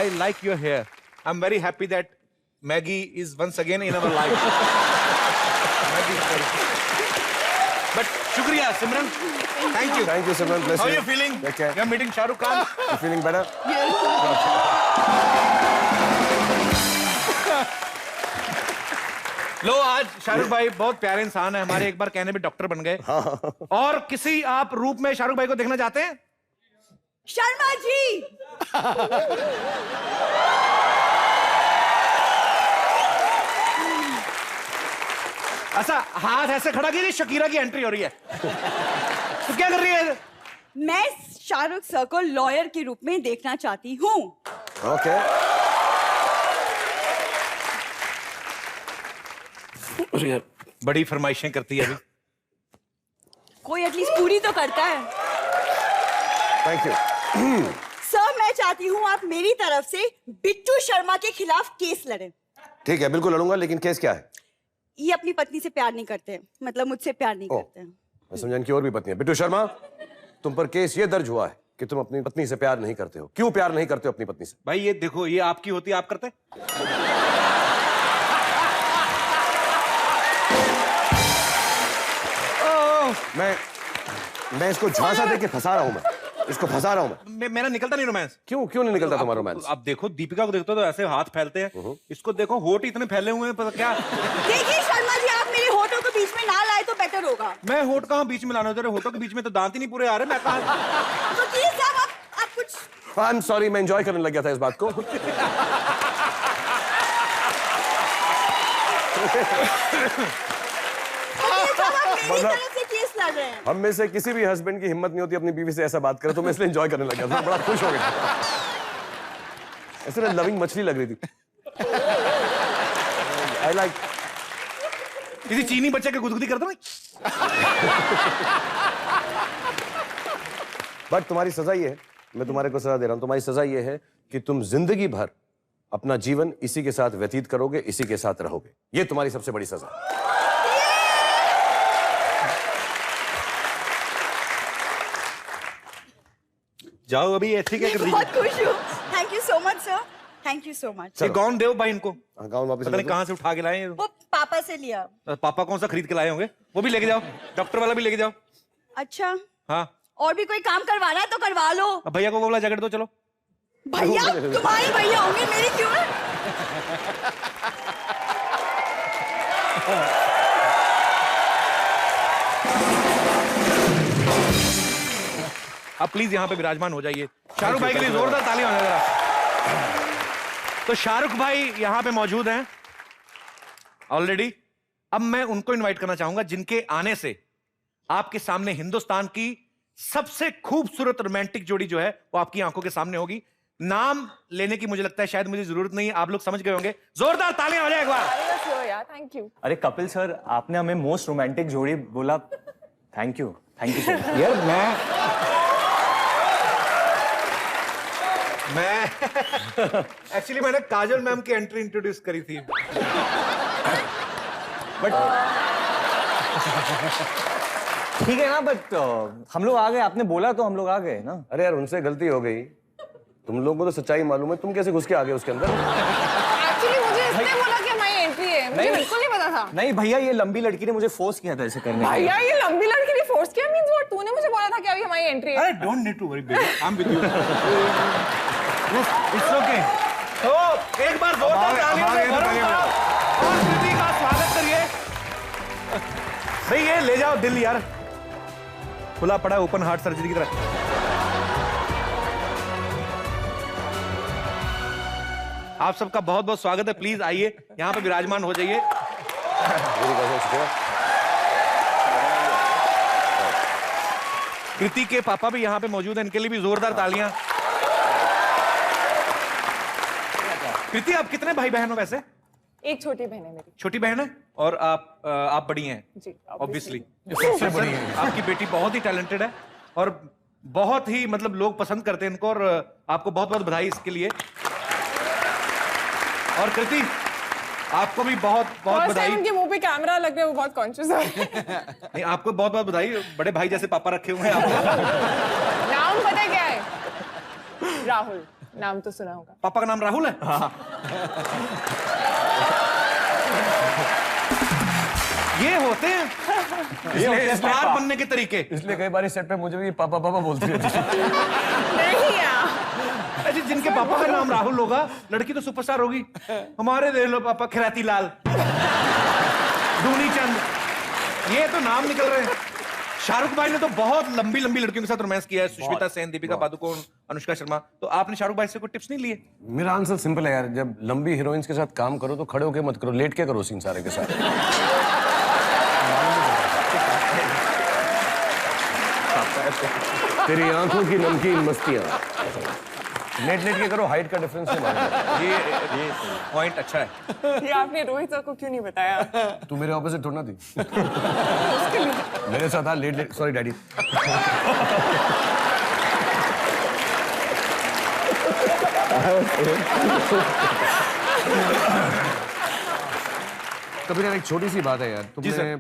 I like your hair. I'm very happy that Maggie is once again in our life. But shukriya Simran. Thank you. Thank you Simran, bless How are you. you feeling? Take care. You're meeting Shah Rukh Khan. You feeling better? लो आज शाहरुख भाई बहुत प्यारे इंसान है हमारे, एक बार कहने भी डॉक्टर बन गए। और किसी आप रूप में शाहरुख भाई को देखना चाहते हैं? शर्मा जी। ऐसा हाथ ऐसे खड़ा कीजिए, शकीरा की एंट्री हो रही है। तो क्या कर रही है? मैं शाहरुख सर को लॉयर के रूप में देखना चाहती हूँ। ओके। बड़ी फरमाइशें करती है अभी। कोई एटलीस्ट पूरी तो करता है। Thank you. सर मैं चाहती हूँ आप मेरी तरफ से बिट्टू शर्मा के खिलाफ केस लड़ें। ठीक है, बिल्कुल लड़ूंगा, लेकिन केस क्या है? ये अपनी पत्नी से प्यार नहीं करते, मतलब मुझसे प्यार नहीं करते। मैं समझा इनकी और भी पत्नी है। बिट्टू शर्मा, तुम पर केस ये दर्ज हुआ है कि तुम अपनी पत्नी से प्यार नहीं करते हो। क्यों प्यार नहीं करते हो अपनी पत्नी से? भाई ये देखो, ये आपकी होती, आप करते? मैं इसको झांसा देके फंसा रहा हूं, मैं इसको फंसा रहा हूं मैं। मेरा निकलता नहीं रोमांस। क्यों नहीं निकलता तुम्हारा रोमांस? अब देखो, दीपिका को देखते हो तो ऐसे हाथ फैलते हैं, इसको देखो होठ इतने फैले हुए हैं, पता क्या। देखिए शर्मा जी, आप मेरे होठों को बीच में ना लाए तो बेटर होगा। मैं होठ कहाँ बीच में लाना, तेरे होठों के बीच में तो दांत ही नहीं पूरे आ रहे, मैं कहाँ। तो प्लीज साहब आप कुछ। आई एम सॉरी, मैं एंजॉय करने लग गया था इस बात को। हम में से किसी भी हस्बैंड की हिम्मत नहीं होती अपनी बीवी से ऐसा बात करे, तो मैं इसलिए एंजॉय करने लग गया था, बड़ा खुश हो गया। ऐसे लविंग मछली लग रही थी। I like. किसी चीनी बच्चे के गुदगुदी करता ना। बट तुम्हारी सजा ये है, मैं तुम्हारे को सजा दे रहा हूं, तुम्हारी सजा ये है कि तुम जिंदगी भर अपना जीवन इसी के साथ व्यतीत करोगे, इसी के साथ रहोगे। ये तुम्हारी सबसे बड़ी सजा। जाओ अभी ऐसे क्या कर रही बहुत खुश हूँ। Thank you so much sir, thank you so much. ये गाउन दो भाई इनको। गाउन वापस पता नहीं कहाँ से उठा के लाए हैं। वो पापा से लिया। पापा कौन सा खरीद के लाए होंगे, वो भी लेके जाओ, डॉक्टर वाला भी लेके जाओ। अच्छा, हाँ, और भी कोई काम करवाना है तो करवा लो। अब भैया को वो वाला जैकेट दो, चलो। भैया तुम्हारे भैया होंगे, मेरी क्यों है? आप प्लीज यहाँ पे विराजमान हो जाइए। शाहरुख भाई के लिए जोरदार तालियां हो जाए। तो शाहरुख भाई यहाँ पे मौजूद हैं ऑलरेडी। अब मैं उनको इनवाइट करना चाहूंगा जिनके आने से आपके सामने हिंदुस्तान की सबसे खूबसूरत रोमांटिक जोड़ी जो है वो आपकी आंखों के सामने होगी। नाम लेने की मुझे लगता है शायद मुझे जरूरत नहीं, आप लोग समझ गए होंगे। जोरदार तालियां हो जाए एक बार। Thank you. अरे कपिल सर, आपने हमें मोस्ट रोमांटिक जोड़ी बोला, थैंक यू सो मच। यार मैं एक्चुअली मैंने काजल मैम की एंट्री इंट्रोड्यूस करी थी, बट ठीक है ना, बट हम लोग आ गए, आपने बोला तो हम लोग आ गए ना। अरे यार, उनसे गलती हो गई। तुम लोगों को तो सच्चाई मालूम है, तुम कैसे घुस के आ गए उसके अंदर? एक्चुअली मुझे इसने बोला कि हमारी एंट्री है, मुझे बिल्कुल नहीं पता था। नहीं भैया, ये लंबी लड़की ने मुझे फोर्स किया था ऐसे करने। भैया ये लंबी लड़की ने फोर्स किया मींस व्हाट? तूने मुझे बोला था कि अभी हमारी एंट्री है। अरे don't need to worry baby, I am with you. It's okay. तो एक बार जोरदार तालियों से वरुण और कृति का स्वागत करिए। भाई ये ले जाओ दिल यार, खुला पड़ा है ओपन हार्ट सर्जरी की तरह। आप सबका बहुत बहुत स्वागत है, प्लीज आइए यहाँ पे विराजमान हो जाइए। कृति के पापा भी यहाँ पे मौजूद हैं, इनके लिए भी जोरदार तालियां। कृति, आप कितने भाई बहन हो वैसे? एक छोटी बहन है मेरी। छोटी बहन है और आप बड़ी हैं जी, ऑब्वियसली। सबसे बड़ी है। आपकी बेटी बहुत ही टैलेंटेड है और बहुत ही मतलब लोग पसंद करते हैं इनको, और आपको बहुत बहुत बधाई इसके लिए। और कृति, आपको भी बहुत बहुत बधाई। उनके मुंह पे कैमरा लग रहा है, वो बहुत कॉन्शियस है। नहीं, आपको बहुत बहुत बधाई, बड़े भाई जैसे पापा रखे हुए हैं आपको। नाम पता है क्या है? राहुल, नाम तो सुना होगा। पापा का नाम राहुल है? ये होते हैं स्टार बनने के तरीके। इसलिए कई बार सेट पे मुझे भी पापा पापा बोलती है। नहीं यार, अरे जिनके पापा का नाम राहुल होगा, लड़की तो सुपरस्टार होगी। हमारे देख लो पापा खिराती लाल, दूनी चंद, ये तो नाम निकल रहे हैं। शाहरुख भाई ने तो बहुत लंबी लंबी लड़कियों के साथ रोमांस किया है, सुष्मिता सेन, दीपिका पादुकोण, अनुष्का शर्मा। तो आपने शाहरुख भाई से कोई टिप्स नहीं लिए? मेरा आंसर सिंपल है यार, जब लंबी हीरोइंस के साथ काम करो तो खड़े होके मत करो, लेट के करो सीन सारे के साथ। तेरी आंखों की नमकीन मस्तियां, लेट लेट के करो, हाइट का डिफरेंस नहीं मालूम। ये पॉइंट अच्छा है। ये आपने रोहित सर को क्यों नहीं बताया? तू मेरे ऑपोजिट थोड़ा थी। मेरे साथ था लेट सॉरी डैडी। कबीर यार, एक छोटी सी बात है यार, तुमने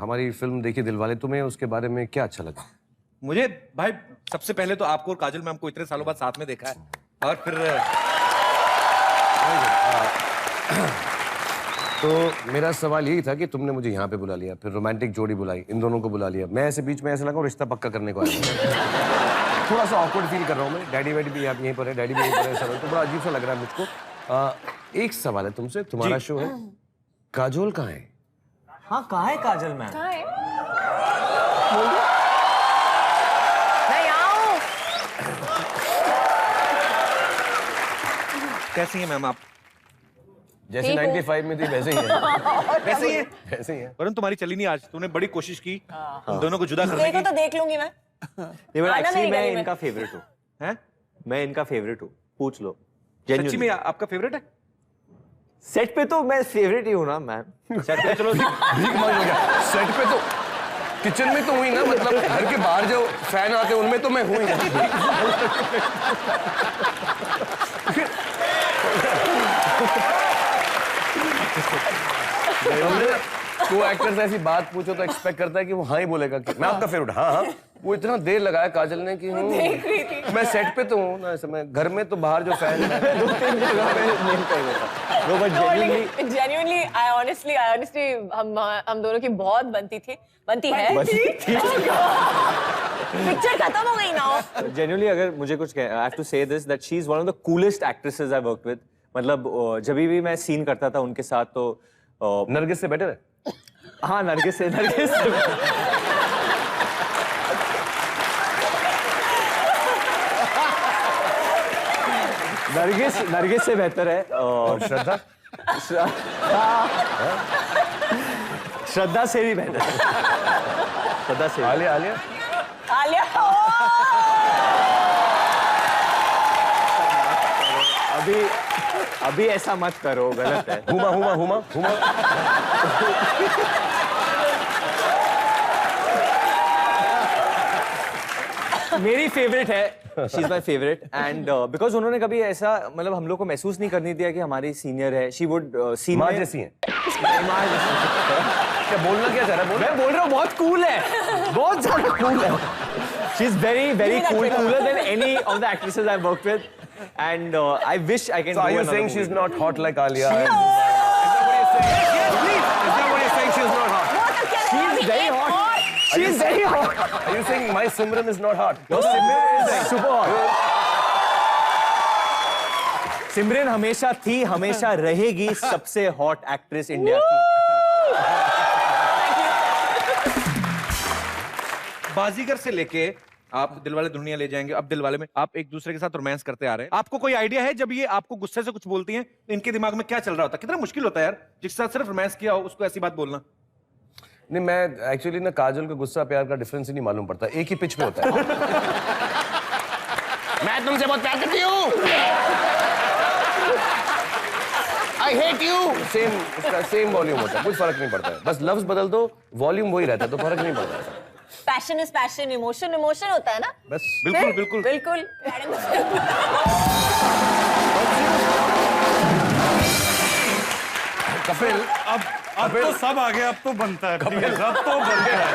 हमारी फिल्म देखी दिलवाले, तुम्हें उसके बारे में क्या अच्छा लगा? मुझे भाई सबसे पहले तो आपको और काजल मैम को इतने सालों बाद साथ में देखा है, और फिर तो मेरा सवाल यही था कि तुमने मुझे यहाँ पे बुला लिया, फिर रोमांटिक जोड़ी बुलाई, इन दोनों को बुला लिया, मैं ऐसे बीच में ऐसा लगा रिश्ता पक्का करने को आया। थोड़ा सा ऑकवर्ड फील कर रहा हूँ मैं, डैडी वैडी भी आप यहीं पर है, डैडी भी यहीं पर है, सब तो बड़ा अजीब सा लग रहा है मुझको। एक सवाल है तुमसे, तुम्हारा शो है, काजोल कहाँ है? हाँ, कहाँ है काजल मैम? कहाँ है? मैं यहाँ हूँ। कैसी हैं मैम आप? जैसे 95 में थी वैसे ही है। वैसे ही है, वैसे ही है। वरुण तुम्हारी चली नहीं आज, तुमने बड़ी कोशिश की हम दोनों को जुदा करने देखो की। तो देख लूंगी मैं। एक्चुअली मैं इनका फेवरेट हूँ। हैं? मैं इनका फेवरेट हूँ, पूछ लो। सच्ची में आपका फेवरेट है? सेट पे तो मैं फेवरेट ही हूँ ना मैम। सेट पे चलो भीख मांग हो गया। सेट पे तो किचन में तो हुई ना, मतलब घर के बाहर जो फैन आते हैं उनमें तो मैं हुई ना। को एक्टर से ऐसी बात पूछो तो एक्सपेक्ट करता है कि वो हाँ ही बोलेगा कि मैं आपका फेवरेट। हाँ हाँ, वो इतना देर लगाया काजल ने कि मैं सेट पे तो हूँ ना, समय घर में तो बाहर जो फैन है 2-3 जगह पे नहीं करेगा। No, genuinely, I honestly, हम दोनों की बहुत बनती है। पिक्चर खत्म हो गई ना। Genuinely, अगर मुझे कुछ I have to say this that she is one of the coolest actresses I worked with. मतलब जब भी मैं सीन करता था उनके साथ तो नरगिस से बेटर है। हाँ, नरगिस से नरगिस से बेहतर है। और श्रद्धा श्रद्धा से भी बेहतर है। श्रद्धा से आलिया अभी ऐसा मत करो, गलत है। हुमा मेरी फेवरेट है, she is my favourite, and because उन्होंने कभी ऐसा मतलब हम लोग को महसूस नहीं करने दिया कि हमारी सीनियर है। शी वुड सीन माँ जैसी है। क्या बोलना क्या चाह रहा है? मैं बोल रहा हूँ बहुत कूल है, बहुत ज्यादा कूल है। She is very cool, cooler than any of the actresses I worked with, and I wish I can. So are you saying she's not hot like Alia? She is very hot. She is very hot. Are you saying my Simran is not hot? No, Simran is super hot. सिमरन हमेशा थी, हमेशा रहेगी सबसे hot actress India की। बाजीगर से लेके आप दिलवाले दुल्हनिया ले जाएंगे, अब दिलवाले में आप एक दूसरे के साथ रोमांस करते आ रहे हैं। आपको कोई आइडिया है जब ये आपको गुस्से से कुछ बोलती हैं इनके दिमाग में क्या चल रहा होता है? कितना मुश्किल होता है यार, जिसके साथ सिर्फ रोमांस किया हो उसको ऐसी बात बोलना। नहीं, मैं एक्चुअली ना काजल का गुस्सा प्यार का डिफरेंस ही नहीं मालूम पड़ता, एक ही पिच पे होता है। मैं तुमसे बहुत प्यार करती हूँ, I hate you, same volume होता है, कुछ फर्क नहीं पड़ता है, बस लफ्ज बदल दो, वॉल्यूम वही रहता है, तो फर्क नहीं पड़ता है। पैशन इज पैशन, इमोशन होता है ना। बस बिल्कुल। कपिल, अब तो सब आ गया, अब तो बनता है। कपिल, अब तो बन गया।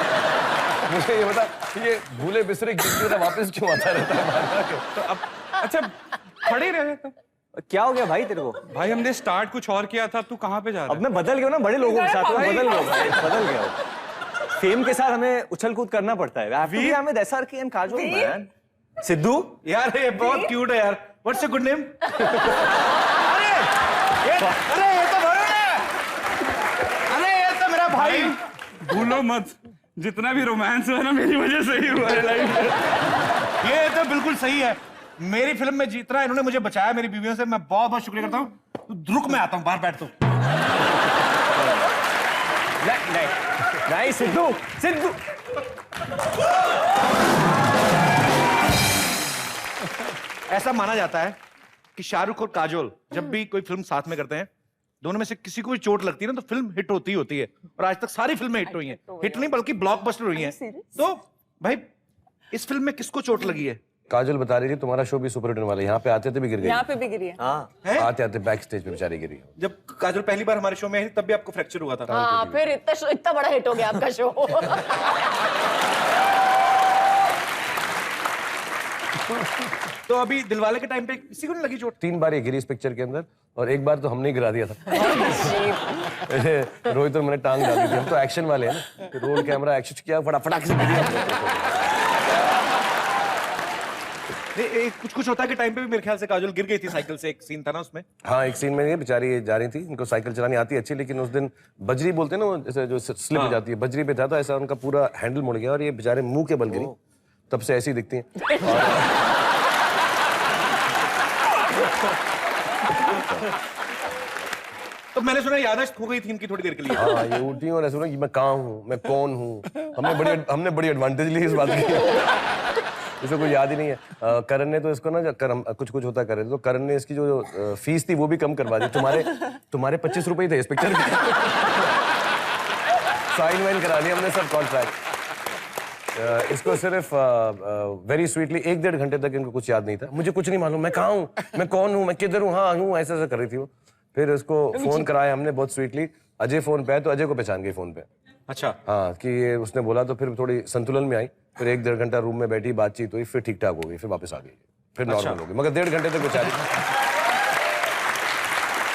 मुझे ये बता, ये भूले बिसरे गिफ्ट वापस क्यों आता रहता है? तो अब अच्छा खड़े रहे तो क्या हो गया भाई तेरे को? भाई हमने स्टार्ट कुछ और किया था, तू कहाँ पे जा रहा है? अब मैं बदल गया ना, बड़े लोगों के साथ बदल गया। फेम के साथ हमें उछल कूद करना पड़ता है। काजोल मैन, सिद्धू यार ये बहुत क्यूट है यार। What's your good name? अरे ये तो वरुण है। अरे ये तो मेरा भाई। भूलो मत, जितना भी रोमांस हुआ ना मेरी वजह से ही हुआ है लाइफ में। ये तो बिल्कुल सही है। मेरी फिल्म में जितना इन्होंने मुझे बचाया मेरी बीवियों से, मैं बहुत बहुत शुक्रिया करता हूँ। रुक, मैं आता हूँ, बाहर बैठ तू। नहीं सिद्धू ऐसा माना जाता है कि शाहरुख और काजोल जब भी कोई फिल्म साथ में करते हैं, दोनों में से किसी को भी चोट लगती है ना तो फिल्म हिट होती है। और आज तक सारी फिल्में हिट हुई हैं। हिट नहीं बल्कि ब्लॉकबस्टर हुई हैं। तो भाई इस फिल्म में किसको चोट लगी है? काजल बता रही थी तुम्हारा शो भी सुपर हिट वाला, यहाँ पे आते थे भी गिर गई। यहाँ पे भी गिरी है। हाँ आते आते बैक स्टेज पे बेचारी गिरी। जब काजल पहली बार हमारे शो में आई तब भी आपको फ्रैक्चर हुआ था। हाँ, फिर इतना बड़ा हिट हो गया आपका शो। तो अभी दिलवाले के टाइम पे किसी को नहीं लगी चोट? 3 बार ये गिरी इस पिक्चर के अंदर, और एक बार तो हमने ही गिरा दिया था। रोहित और मैंने टांग डाली थी। हम तो एक्शन वाले हैं ना, रोल कैमरा एक्शन किया, फटाफट से गिरी। कुछ होता है कि टाइम पे भी मेरे ख्याल से काजल गिर गई थी साइकिल से, एक सीन था ना उसमें। हाँ एक सीन में ये बेचारी जा रही थी, इनको साइकिल चलानी आती है अच्छी, लेकिन उस दिन बजरी बोलते हैं ना, वो जैसे जो स्लिप हो जाती है, बजरी पे था तो ऐसा उनका पूरा हैंडल मुड़ गया और ये बेचारे मुंह के बल गिरी। तब से ऐसी दिखती हैं। तो मैंने सुना याददाश्त खो गई थी इनकी थोड़ी देर के लिए। हाँ ये उठी और ऐसा सुना कि मैं कहाँ हूँ, मैं कौन हूँ। हमने बड़ी एडवांटेज ली इस बात की। इसे कोई याद ही नहीं है। करण ने तो इसको ना कुछ होता करे तो करण ने इसकी जो फीस थी वो भी कम करवा दी। तुम्हारे 25 रुपए थे इस पिक्चर के। साइन वाइन करा दिया हमने सब कॉन्ट्रैक्ट। इसको सिर्फ वेरी स्वीटली 1-1.5 घंटे तक इनको कुछ याद नहीं था। मुझे कुछ नहीं मालूम, मैं कहाँ हूँ, मैं कौन हूँ, मैं किधर हूँ, हाँ हूँ, ऐसा कर रही थी वो। फिर उसको फोन कराया हमने बहुत स्वीटली, अजय फोन पे है तो अजय को पहचान गई फोन पे। अच्छा हाँ कि ये उसने बोला तो फिर थोड़ी संतुलन में आई। फिर 1-1.5 घंटा रूम में बैठी, बातचीत हुई, फिर ठीक ठाक हो गई, फिर वापस आ गई, फिर नॉर्मल हो गई। मगर 1.5 घंटे तक बेचारी।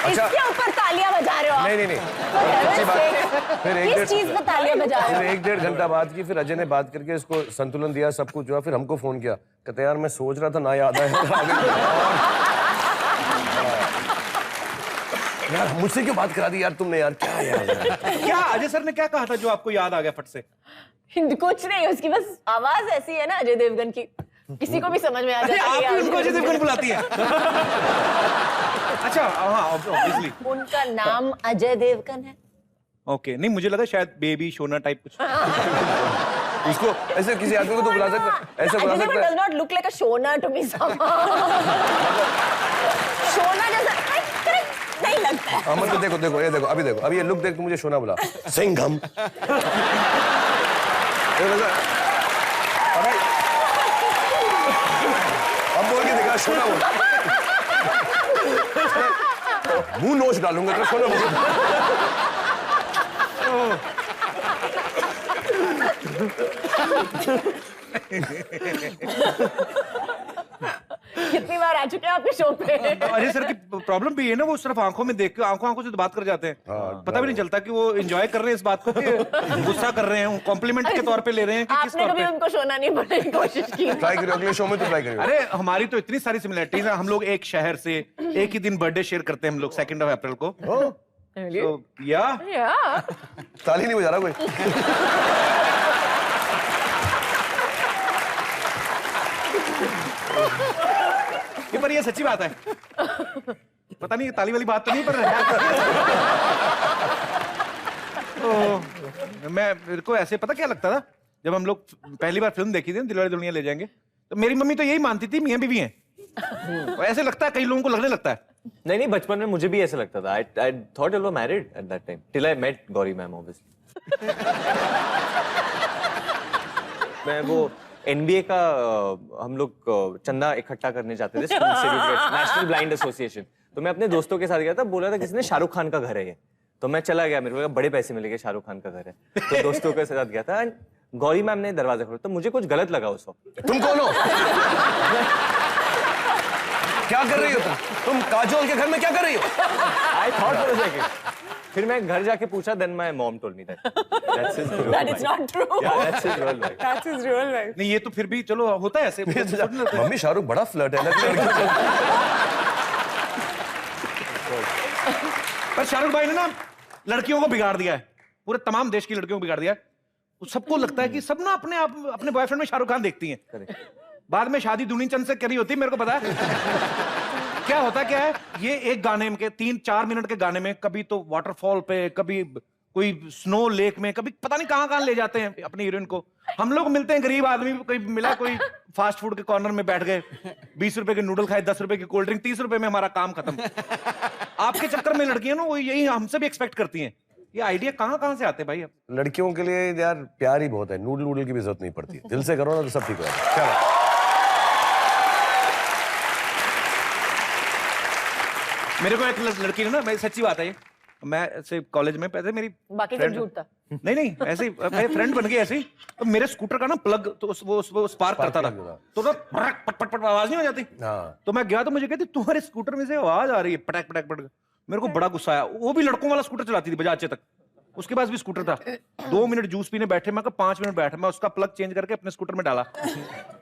अच्छा इसके ऊपर तालियां बजा रहे हो आप? नहीं अच्छी बात। फिर किस चीज पे तालियां बजा रहे हो? फिर 1-1.5 घंटा बात की, फिर अजय ने बात करके इसको संतुलन दिया, सब कुछ हुआ। फिर हमको फोन किया, कहते यार मैं सोच रहा था ना याद आया। यार मुझसे क्यों बात करा दी यार तुमने, यार क्या यार। क्या अजय सर ने क्या कहा था जो आपको याद आ गया फट से? कुछ नहीं, उसकी बस आवाज ऐसी है ना अजय देवगन की, किसी को भी समझ में आ जाता है। आप भी उनको अजय देवगन बुलाती है? अच्छा हाँ ऑब्वियसली उनका नाम अजय देवगन है। ओके नहीं मुझे लगा शायद बेबी शोना टाइप कुछ। उसको ऐसे किसी आदमी को तो बुला सकता, ऐसे बुला सकता है। does not look like a Shona to me somehow। Shona जैसा नहीं लगता है। अमन तो देखो ये देखो, अभी देखो, अभी ये लुक देख, तू मुझे शोना बुला, सिंघम। अब बोल के देखा, शोना बोल। मुंह नोच डालूंगा तो शोना बोल। कितनी बार आ चुके हैं आपके शो पे? अजय सर की प्रॉब्लम भी है ना, वो सिर्फ आंखों में देख के आंखों से तो बात कर जाते हैं। पता भी नहीं चलता कि वो एंजॉय कर रहे हैं इस बात को कि गुस्सा कर रहे हैं, कॉम्प्लीमेंट के तौर पे ले रहे हैं कि किस आपने तौर कभी पे। उनको शोना नहीं बनने की कोशिश की? ट्राई करियो, अगले शो में तो ट्राई करियो। अरे हमारी तो इतनी सारी सिमिलरिटीज है, हम लोग एक शहर से एक ही दिन बर्थडे शेयर करते हैं हम लोग 2 अप्रैल को। तो या ताली नहीं बजा रहा कोई। ये पर ये सच्ची बात है, पता नहीं ताली वाली बात तो नहीं, पर मेरे को ऐसे पता क्या लगता था जब हम लोग पहली बार फिल्म देखी थी दिलवाले दुल्हनिया ले जाएंगे, तो मेरी मम्मी तो यही मानती थी मियां बीवी हैं। ऐसे लगता है कई लोगों को लगने लगता है। नहीं बचपन में मुझे भी ऐसा लगता था। I thought you were married at that time till I met Gauri ma'am obviously। मैं वो NBA का हम लोग चंदा इकट्ठा करने जाते थे स्कूल से, नेशनल ब्लाइंड एसोसिएशन। तो मैं अपने दोस्तों के साथ गया था, बोला था किसी ने शाहरुख खान का घर है ये, तो मैं चला गया, मेरे को बड़े पैसे मिलेंगे, शाहरुख खान का घर है। तो दोस्तों के साथ गया था, गौरी मैम ने दरवाजा खोला, तो मुझे कुछ गलत लगा उस वक्त। तुम कौन हो? क्या कर रही हो तुम काजोल के घर में क्या कर रही हो? I thought for a second। फिर मैं घर जाके पूछा, then my mom told me that that's his real That is life। not true। Yeah, that's his real life। That's his real life। नहीं ये तो फिर भी चलो होता है ऐसे। मम्मी शाहरुख बड़ा फ्लर्ट है। पर शाहरुख भाई ने ना लड़कियों को बिगाड़ दिया है, पूरे तमाम देश की लड़कियों को बिगाड़ दिया है। सबको लगता है कि सब ना अपने बॉयफ्रेंड में शाहरुख खान देखती हैं। बाद में शादी दूनी चंद से करी होती है, मेरे को पता है। क्या होता क्या है, ये एक गाने में के 3-4 मिनट के गाने में कभी तो वाटरफॉल पे, कभी कोई स्नो लेक में, कभी पता नहीं कहां ले जाते हैं अपनी हीरोइन को। हम लोग मिलते हैं गरीब आदमी, कोई मिला कोई फास्ट फूड के कॉर्नर में बैठ गए, 20 रुपए के नूडल खाए, 10 रुपए की कोल्ड ड्रिंक, 30 रुपए में हमारा काम खत्म। आपके चक्कर में लड़कियां ना वो यही हमसे भी एक्सपेक्ट करती हैं। ये आइडिया कहां से आते हैं भाई? अब लड़कियों के लिए यार प्यार ही बहुत है, नूडल की भी जरूरत नहीं पड़ती है, दिल से करो ना तो सब ठीक हो जाएगा। मेरे को एक लड़की ने ना, मैं सच्ची बात है ये, मैं ऐसे कॉलेज में पहले मेरी बाकी सब झूठ था। नहीं ऐसे ही मेरे फ्रेंड बन गए ऐसे ही। तो मेरे स्कूटर का ना प्लग तो वो स्पार्क करता था, तो ना पट पट पट आवाज नहीं हो जाती। तो मैं गया तो मुझे कहती तुम्हारे स्कूटर में से आवाज आ रही है पटक पटक पटक। मेरे को बड़ा गुस्सा आया। वो भी लड़कों वाला स्कूटर चलाती थी बजाज तक, उसके पास भी स्कूटर था। 2 मिनट जूस पीने बैठे, मैं 5 मिनट बैठा, मैं उसका प्लग चेंज करके अपने स्कूटर में डाला।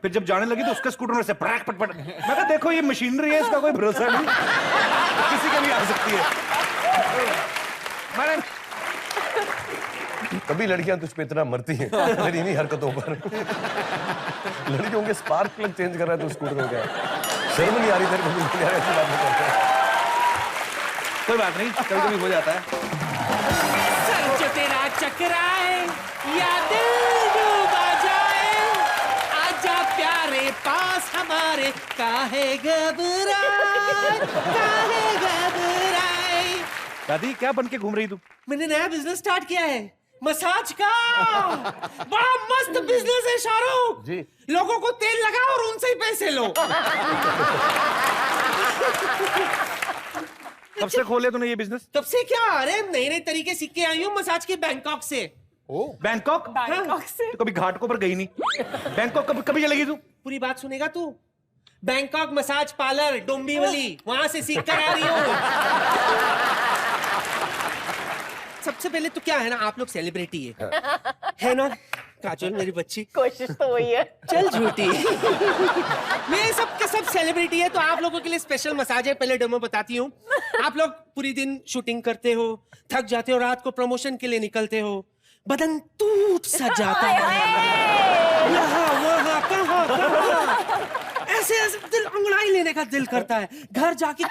फिर जब जाने लगी तो उसके स्कूटर में से पटक पट पट। मैं कहा देखो ये मशीनरी है, इसका कोई भरोसा नहीं, किसी का भी आ सकती है। मैंने कभी लड़कियां तुझ पे इतना मरती हैं तेरी इन्हीं हरकतों पर। लड़कियों के स्पार्क प्लग चेंज कर रहा है तो स्कूटर हो गया। शर्म नहीं आ रही तेरे को? ऐसी बात नहीं करता। कोई बात नहीं, कभी कभी हो जाता है। सर जो तेरा चकराए या दिल डूबा जाए, आजा प्यारे पास हमारे, काहे घबराए, काहे घबराए। दादी क्या बन के घूम रही तू? मैंने नया बिजनेस स्टार्ट किया है, मसाज का। बड़ा मस्त बिजनेस है शाहरुख जी। लोगों को तेल लगाओ और उनसे ही पैसे लो। कब से खोले तूने ये बिजनेस? कब से क्या? अरे नए नए तरीके सीख के आई हूँ मसाज के, बैंकॉक से। बैंकॉक? बैंकॉक से? तो कभी घाटों पर गई नहीं। बैंकॉक कभी चलेगी तू? पूरी बात सुनेगा तू? बैंकॉक मसाज पार्लर डोंबिवली, वहां से सीख कर आ रही हूँ। सबसे पहले तो क्या है ना, आप लोग सेलिब्रिटी है ना? काजोल मेरी बच्ची, कोशिश तो वही है। चल झूठी। मैं सब के सब सेलिब्रिटी है, तो आप लोगों के लिए स्पेशल मसाज है। पहले डेमो बताती हूँ। आप लोग पूरी दिन शूटिंग करते हो, थक जाते हो, रात को प्रमोशन के लिए निकलते हो, बदन टूट सा जाता है, यहाँ वहाँ कहाँ ऐसे ऐसे दिल अंगड़ाई लेने का दिल करता है। घर जाके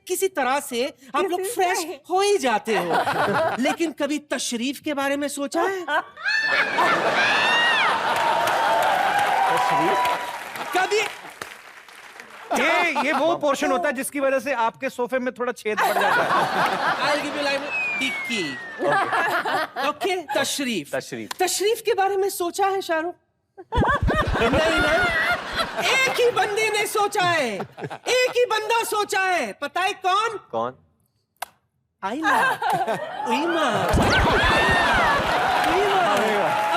किसी तरह से आप लोग फ्रेश हो ही जाते हो। लेकिन कभी तशरीफ के बारे में सोचा है? कभी? ये वो पोर्शन होता है जिसकी वजह से आपके सोफे में थोड़ा छेद पड़ जाता है। I'll give you like tikki. Okay, तशरीफ के बारे में सोचा है शाहरुख? नहीं ना? एक ही बंदे ने सोचा है, एक ही बंदा सोचा है। पता है कौन? कौन? आईना,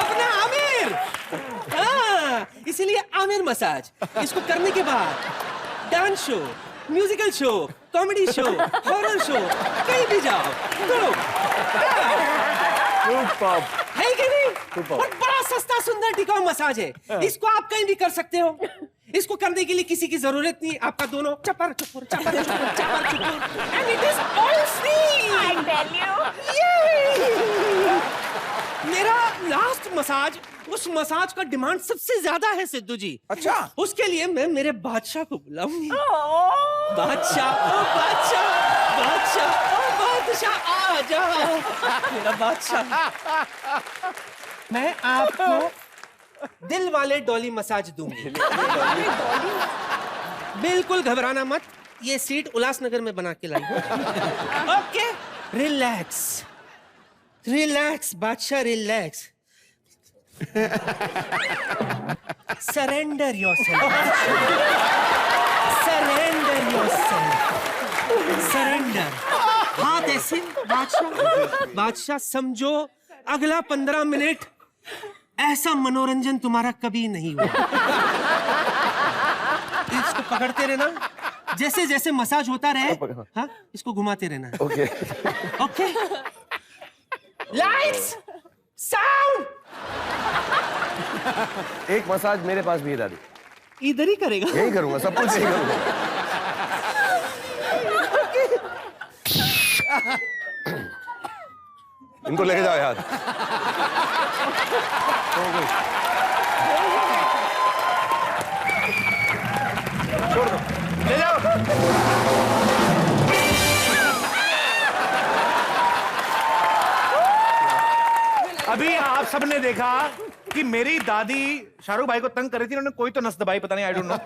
अपना आमिर। हाँ, इसीलिए आमिर मसाज। इसको करने के बाद dance show, musical show, comedy show, horror show, कहीं भी जाओ करो। है कि नहीं? और बड़ा सस्ता सुंदर टिकाऊ मसाज है। इसको आप कहीं भी कर सकते हो। इसको करने के लिए किसी की जरूरत नहीं। आपका दोनों चपर चुपुर चपर चुपुर चपर चुपुर, and it is all free. I tell you. मेरा लास्ट मसाज, उस मसाज का डिमांड सबसे ज्यादा है सिद्धू जी। अच्छा, उसके लिए मैं मेरे बादशाह को बुलाऊंगी। बादशाह, ओ बादशाह, बादशाह, ओ बादशाह, आ जा मेरा बादशाह। मैं आपको दिल वाले डॉली मसाज दूंगी। बिल्कुल घबराना मत, ये सीट उल्लासनगर में बना के लाई। ओके, रिलैक्स रिलैक्स बादशाह, relax. Surrender yourself, surrender yourself, surrender. हाथ ऐसे बादशाह, बादशाह समझो अगला 15 मिनट ऐसा मनोरंजन तुम्हारा कभी नहीं हुआ। इसको पकड़ते रहना, जैसे जैसे मसाज होता रहे, हाँ, इसको घुमाते रहना। Okay okay, lights sound. एक मसाज मेरे पास भी है दादी। इधर ही करेगा? यही करूंगा, सब कुछ यही करूंगा। इनको लेके जाओ यार। छोड़ दो, ले जाओ। अभी आप सबने देखा कि मेरी दादी शाहरुख भाई को तंग कर रही थी, उन्होंने कोई तो नस दबाई, पता नहीं, आई डोंट नो।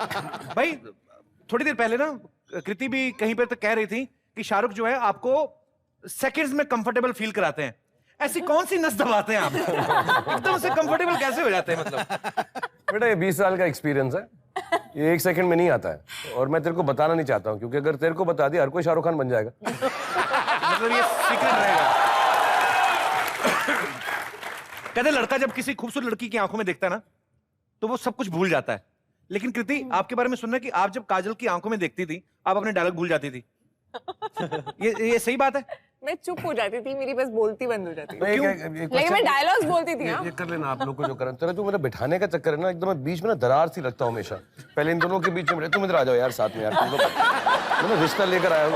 भाई थोड़ी देर पहले ना कृति भी कहीं पे तो कह रही थी कि शाहरुख जो है आपको सेकंड्स में कंफर्टेबल फील कराते हैं। ऐसी कौन सी नस दबाते हैं आप? एकदम से कंफर्टेबल कैसे हो जाते हैं? मतलब बेटा ये 20 साल का एक्सपीरियंस है। ये 1 सेकंड में नहीं आता है, और मैं तेरे को बताना नहीं चाहता हूँ, क्योंकि अगर तेरे को बता दिया हर कोई शाहरुख खान बन जाएगा। मतलब ये सीक्रेट रहेगा। कहते लड़का जब किसी खूबसूरत लड़की की आंखों में देखता है ना, तो वो सब कुछ भूल जाता है। लेकिन कृति, आपके बारे में सुनना है कि आप जब काजल की आंखों में देखती थी, आप अपने डायलॉग भूल जाती थी। ये सही बात है? मैं चुप हो जाती थी, मेरी बस बोलती बंद हो जाती थी। लेकिन मैं डायलॉग्स बोलती थी। ये कर लेना आप लोग को जो करना। तेरा जो मेरा बिठाने का चक्कर है ना, एकदम बीच में ना दरार सी लगता हूँ हमेशा। पहले इन दोनों के बीच में तुम इधर आ जाओ यार साथ में यार, तुम लोग मैं रिश्ता लेकर आया हूँ।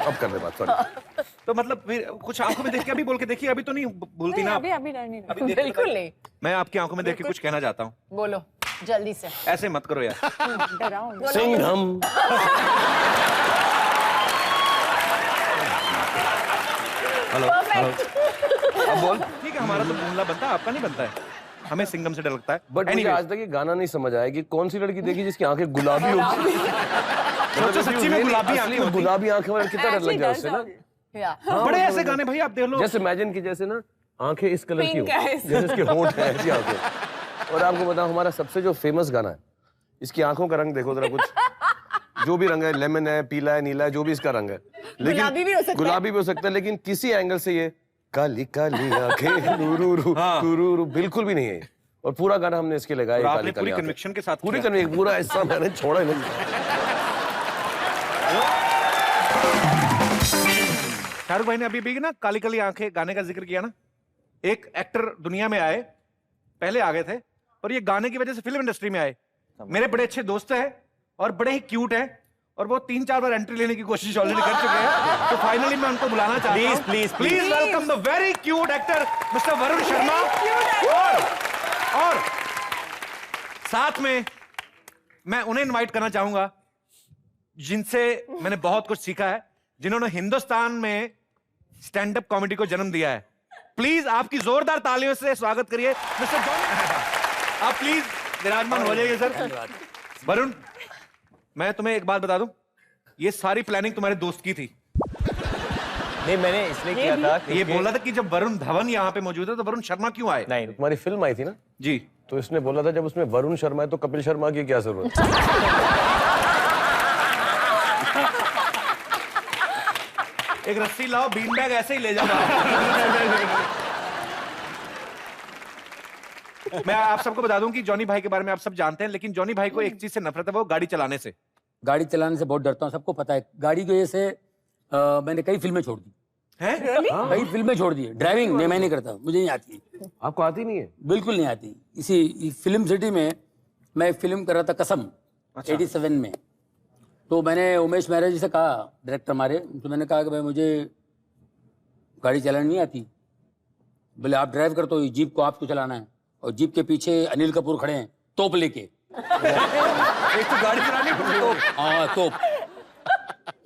अब कर ले बात, सॉरी। तो मतलब फिर कुछ आंखों में देख के अभी बोल के देखिए, अभी तो नहीं भूलती ना? अभी नहीं, बिल्कुल नहीं। मैं आपकी आंखों में देख के कुछ कहना चाहता हूँ। बोलो जल्दी से। ऐसे मत करो यार। सिंघम। हेलो, अब बोल। ठीक है, हमारा तो जुमला बनता है, आपका नहीं बनता है। हमें सिंघम से डर लगता है। बट मुझे आज तक ये गाना नहीं समझ आया कि कौन सी लड़की देखी जिसकी आंखें गुलाबी होती है। सोचो सच्ची में गुलाबी आंखें होती। गुलाबी आंखें वाला कितना डर लग गया उससे ना। बड़े ऐसे गाने भाई आप देख लो। जैसे इमेजिन की जैसे ना आंखें इस कलर की हो, जैसे इसके होंठ हैं ऐसी आंखें। और आपको बताऊं हमारा सबसे जो फेमस गाना है, इसकी आंखों का रंग देखो जरा, कुछ जो भी रंग है, लेमन है, पीला है, नीला है, जो भी इसका रंग है, लेकिन गुलाबी भी हो सकता है, लेकिन किसी एंगल से ये काली काली आंखें नूरू बिल्कुल भी नहीं है। और पूरा गाना हमने इसके लगाया आपने पूरी कन्विक्शन के साथ, पूरी कन्विक्शन, पूरा हिस्सा मैंने छोड़ा ही नहीं। शाहरुख भाई ने अभी ना काली काली आंखें गाने का जिक्र किया ना। एक एक्टर दुनिया में आए, पहले आ गए थे, और ये गाने की वजह से फिल्म इंडस्ट्री में आए। मेरे बड़े अच्छे दोस्त हैं और बड़े ही क्यूट हैं, और वो 3-4 बार एंट्री लेने की कोशिश ऑलरेडी कर चुके हैं। तो फाइनली मैं उनको बुलाना चाहता हूं। Please welcome the very cute actor mister Varun Sharma. और साथ में मैं उन्हें इनवाइट करना चाहूंगा जिनसे मैंने बहुत कुछ सीखा है, जिन्होंने हिंदुस्तान में स्टैंड अप कॉमेडी को जन्म दिया है। प्लीज आपकी जोरदार तालियों से स्वागत करिए मिस्टर जॉन। आप प्लीज विराजमान हो जाइए सर। वरुण, मैं तुम्हें एक बात बता दूं, ये सारी प्लानिंग तुम्हारे दोस्त की थी। नहीं, मैंने इसलिए किया था कि ये बोला था कि जब वरुण धवन यहाँ पे मौजूद है तो वरुण शर्मा क्यों आए? नहीं, तुम्हारी फिल्म आई थी ना जी, तो इसने बोला था जब उसमें वरुण शर्मा है तो कपिल शर्मा की क्या जरूरत। एक रस्सी लाओ, बीन बैग ऐसे ही ले जाओ। मैं आप सबको बता दूं कि जॉनी भाई के बारे में आप सब जानते हैं, लेकिन जॉनी भाई को एक चीज से नफरत है, वो गाड़ी चलाने से। गाड़ी चलाने से बहुत डरता हूँ, सबको पता है। गाड़ी की वजह से मैंने कई फिल्में छोड़ दी हैं? कई फिल्में छोड़ दी। ड्राइविंग मैं नहीं करता, मुझे नहीं आती। आपको आती नहीं है? बिल्कुल नहीं आती। इसी फिल्म सिटी में मैं एक फिल्म कर रहा था, कसम, 87 में। तो मैंने उमेश मेहरा जी से कहा, डायरेक्टर हमारे, तो मैंने कहा कि भाई मुझे गाड़ी चलानी नहीं आती। बोले आप ड्राइव करते हो, जीप को आपको चलाना है। और जीप के पीछे अनिल कपूर खड़े हैं तोप लेके। एक तो गाड़ी चलानी, हाँ तोप,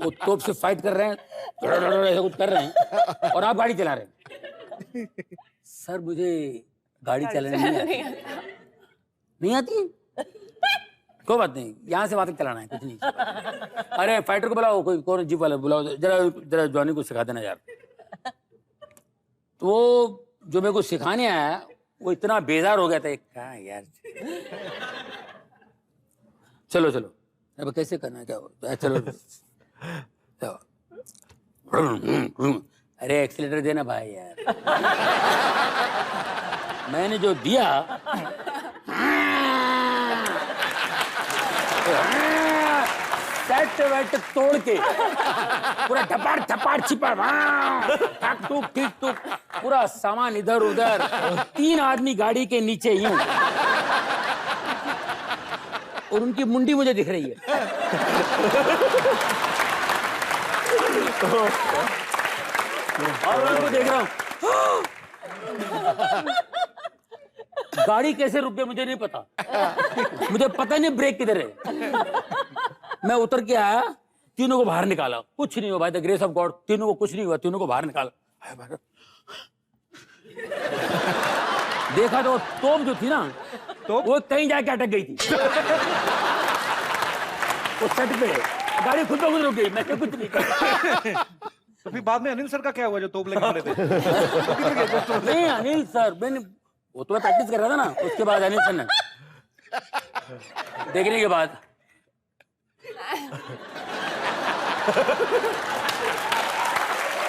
वो तोप से फाइट कर रहे हैं, ऐसा कुछ कर रहे हैं, और आप गाड़ी चला रहे हैं। सर मुझे गाड़ी चलानी नहीं आती। कोई बात नहीं, यहाँ से वहां तक चलाना है, कुछ नहीं। अरे फाइटर को बुलाओ, कोई कौन जीप वाला बुलाओ, जरा जॉनी को सिखा देना यार। तो वो जो मेरे को सिखाने आया वो इतना बेजार हो गया था, कहा यार चलो चलो, अब कैसे करना है, क्या चलो। अरे एक्सीलेटर देना भाई यार। मैंने जो दिया, सेट वेट तोड़ के पूरा ठपाड़ ठपाड़ छिपा, ठक टुक ठीक टुक, पूरा सामान इधर उधर, 3 आदमी गाड़ी के नीचे यूं, और उनकी मुंडी मुझे दिख रही है। और उनको देख रहा हूं, गाड़ी कैसे रुक गई मुझे नहीं पता। मुझे पता नहीं ब्रेक किधर है। मैं उतर के आया, तीनों को बाहर निकाला, कुछ नहीं हुआ भाई, द ग्रेस ऑफ गॉड, तीनों को कुछ नहीं हुआ, तीनों को बाहर निकाला। देखा तो तोप जो थी ना, तो वो कहीं जाके अटक गई थी। वो सेट पे गाड़ी खुद ब खुद रुक गई, मैं कुछ नहीं कर। तो फिर बाद में अनिल सर का क्या हुआ जो तोप लेके खड़े थे? नहीं अनिल सर, मैंने वो तो मैं प्रैक्टिस कर रहा था ना, उसके बाद अनिल सर ने देखने के बाद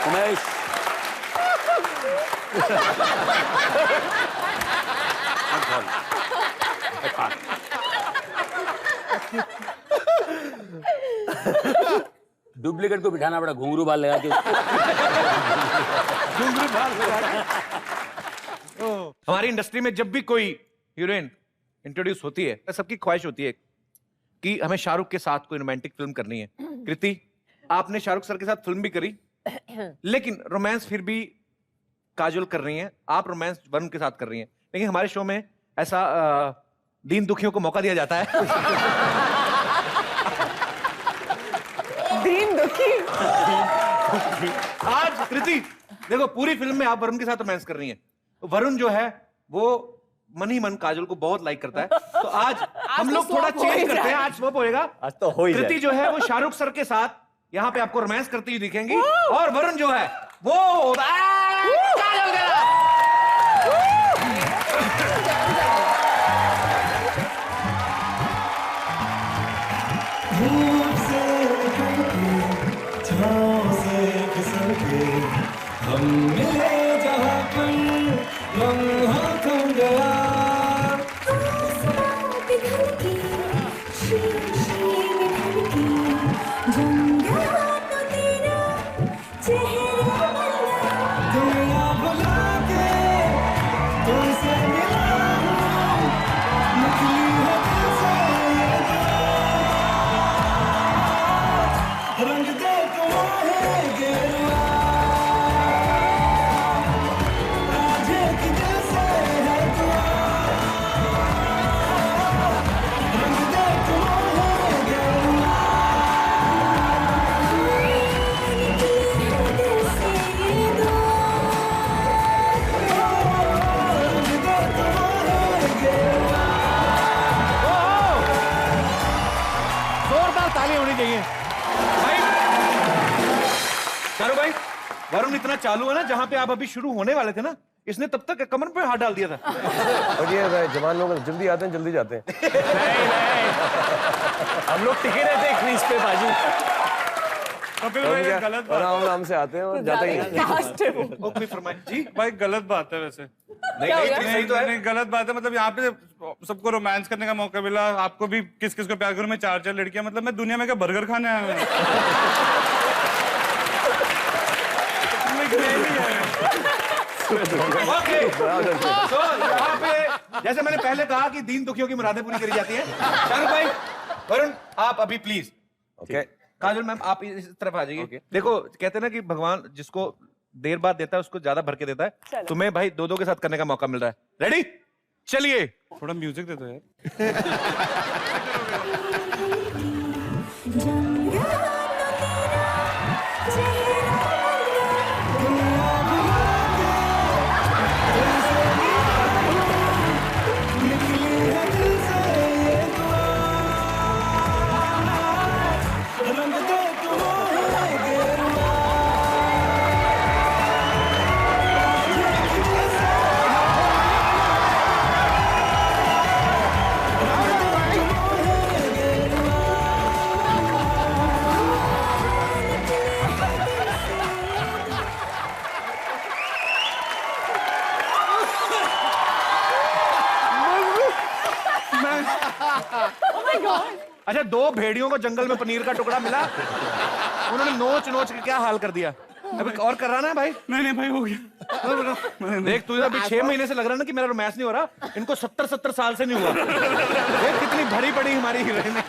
उमेश, डुप्लीकेट को बिठाना पड़ा, घुंघरू बाल लगा के उसको। घुंघरू बाल लगा के। हमारी इंडस्ट्री में जब भी कोई हीरोइन इंट्रोड्यूस होती है, सबकी ख्वाहिश होती है कि हमें शाहरुख के साथ कोई रोमांटिक फिल्म करनी है। कृति, आपने शाहरुख सर के साथ फिल्म भी करी, लेकिन रोमांस फिर भी काजोल कर रही हैं, आप रोमांस वरुण के साथ कर रही हैं। लेकिन हमारे शो में ऐसा दीन दुखियों को मौका दिया जाता है। दीन दुखी। आज कृति देखो, पूरी फिल्म में आप वरुण के साथ रोमांस कर रही हैं। वरुण जो है वो मन ही मन काजोल को बहुत लाइक करता है, तो आज हम लोग थोड़ा चेंज करते हैं। आज स्वैप होएगा। आज तो हो ही जाए। कृति जो है वो शाहरुख सर के साथ यहाँ पे आपको रोमांस करती हुई दिखेंगी, और वरुण जो है वो काजोल के साथ। हम मिले जहाँ पर लम्हा थम गया, दुनिया भुला के तुमसे मिला हूँ, निकली है दिल से ये बात, रंग दे तुम्हारे गेरुआ, भाई वरुण इतना चालू है ना, जहां पे आप अभी शुरू होने वाले थे ना, इसने तब तक कमर पे हाथ डाल दिया था। और ये जवान लोग जल्दी आते हैं, जल्दी जाते हैं। हम लोग टिके रहते हैं क्रीज पे बाजू। कपिल भाई गलत बात, आराम से आते हैं और जाते ही हैं। जी भाई गलत बात है वैसे। नहीं तो नहीं, गलत बात है। मतलब यहाँ पे सबको रोमांस करने का मौका मिला, आपको भी किस किस को प्यार करूं मैं, 4 लड़कियां। मतलब मैं दुनिया में क्या बर्गर खाने आया हूं? ओके, तो यहाँ पे जैसे मैंने पहले कहा कि दीन दुखियों की मुरादें पूरी करी जाती हैं। शाहरुख भाई, वरुण आप अभी प्लीज। ओके, काजोल मैम आप इस तरफ आ जाइए। देखो कहते हैं ना कि भगवान जिसको देर बाद देता है उसको ज्यादा भर के देता है। तुम्हें भाई दो के साथ करने का मौका मिल रहा है। रेडी? चलिए, थोड़ा म्यूजिक दे दो यार। अच्छा, 2 भेड़ियों को जंगल में पनीर का टुकड़ा मिला, उन्होंने नोच नोच के क्या हाल कर दिया। अभी और कराना है भाई? नहीं भाई हो गया। देख तुझे अभी 6 महीने से लग रहा है ना कि मेरा रोमांस नहीं हो रहा, इनको 70 साल से नहीं हुआ। देख कितनी भरी पड़ी हमारी हीरोइन है।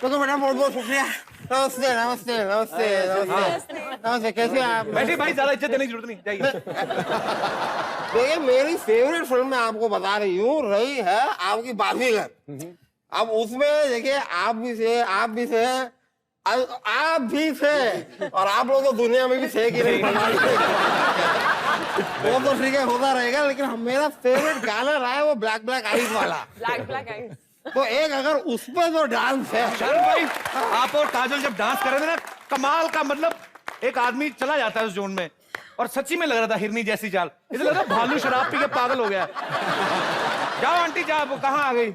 तो बेटा बहुत बहुत शुक्रिया। नमस्ते नमस्ते नमस्ते नमस्ते नमस्ते, कैसे आप? बैठिए भाई, ज्यादा इज्जत देने की जरूरत नहीं, जाइए। देखिए मेरी फेवरेट फिल्म मैं आपको बता रही हूँ, रही है आपकी बाजीगर। अब उसमें देखिए आप भी थे और आप लोग तो दुनिया में भी थे कि नहीं, वो तो ठीक है होता रहेगा, लेकिन मेरा फेवरेट गाना रहा है वो ब्लैक आइज वाला। Black eyes. तो एक अगर उस पर जो डांस है। शाहरुख भाई, आप और काजोल जब डांस कर रहे थे ना, कमाल का, मतलब एक आदमी चला जाता है उस जोन में, और सच्ची में लग रहा था हिरनी जैसी चाल। इसे लग रहा भालू शराब पी के पागल हो गया। जाओ आंटी जाओ, वो कहाँ आ गई?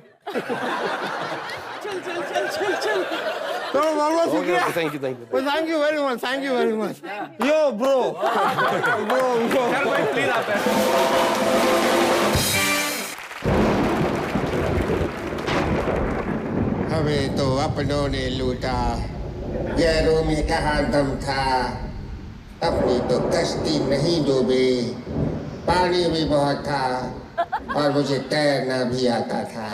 चल चल चल चल चल। तो बहुत बहुत शुक्रिया। Thank you thank you very much, thank you very much. Yo bro bro चल भाई प्लीज आप बैठो। हमें तो अपनों ने लूटा, गैरों में कहाँ दम था, अपनी तो कश्ती नहीं डूबी, पानी भी बहुत था और मुझे तैरना भी आता था,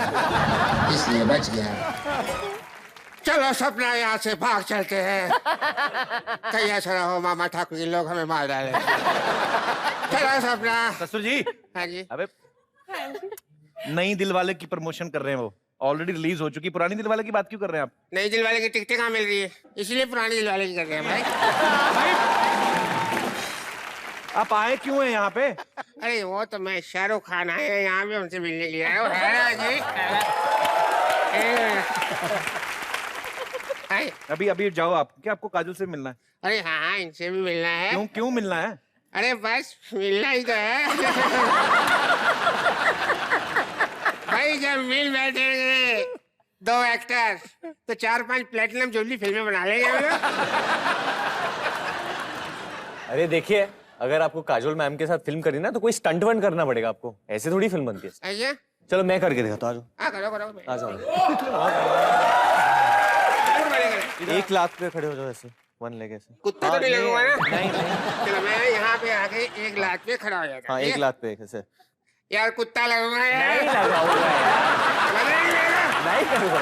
इसलिए बच गया। चलो सपना यहाँ से भाग चलते हैं, कहीं ऐसा ना हो मामा ठाकुर जी लोग हमें मार डाले। चलो सपना। ससुर जी। हाँ जी। अबे नई दिलवाले की प्रमोशन कर रहे हैं, वो ऑलरेडी रिलीज हो चुकी, पुरानी दिलवाले की बात क्यों कर रहे हैं आप? नई दिलवाले की टिकटें कहाँ मिल रही है, इसलिए पुरानी दिलवाले की कर रहे हैं भाई। आप आए क्यों हैं यहाँ पे? अरे वो तो मैं शाहरुख खान आए हैं यहाँ पे उनसे मिलने के लिए आया हूँ। अभी अभी जाओ आप, क्या आपको काजल से मिलना है? अरे हाँ हाँ इनसे भी मिलना है। क्यों क्यों मिलना है? अरे बस मिलना ही तो है। भाई जब मिल बैठेंगे दो एक्टर तो 4-5 प्लेटिनम जुबली फिल्में बना लेंगे हम लोग। अरे देखिए, अगर आपको काजोल मैम के साथ फिल्म करनी ना तो कोई स्टंट वन करना पड़ेगा आपको, ऐसे थोड़ी फिल्म बनती है। अच्छा चलो मैं करके दिखाता हूँ, हाँ करो करो आ जाओ। 1 लाख पे खड़े हो जाओ ऐसे, 1 लेग ऐसे। कुत्ता तो नहीं लगूंगा ना? नहीं। चलो मैं यहाँ पे आके 1 लाख पे खड़ा हो जाता। हाँ 1 लाख पे ऐसे। यार कुत्ता लगूंगा यार। नहीं लगाऊंगा यार। नहीं करूंगा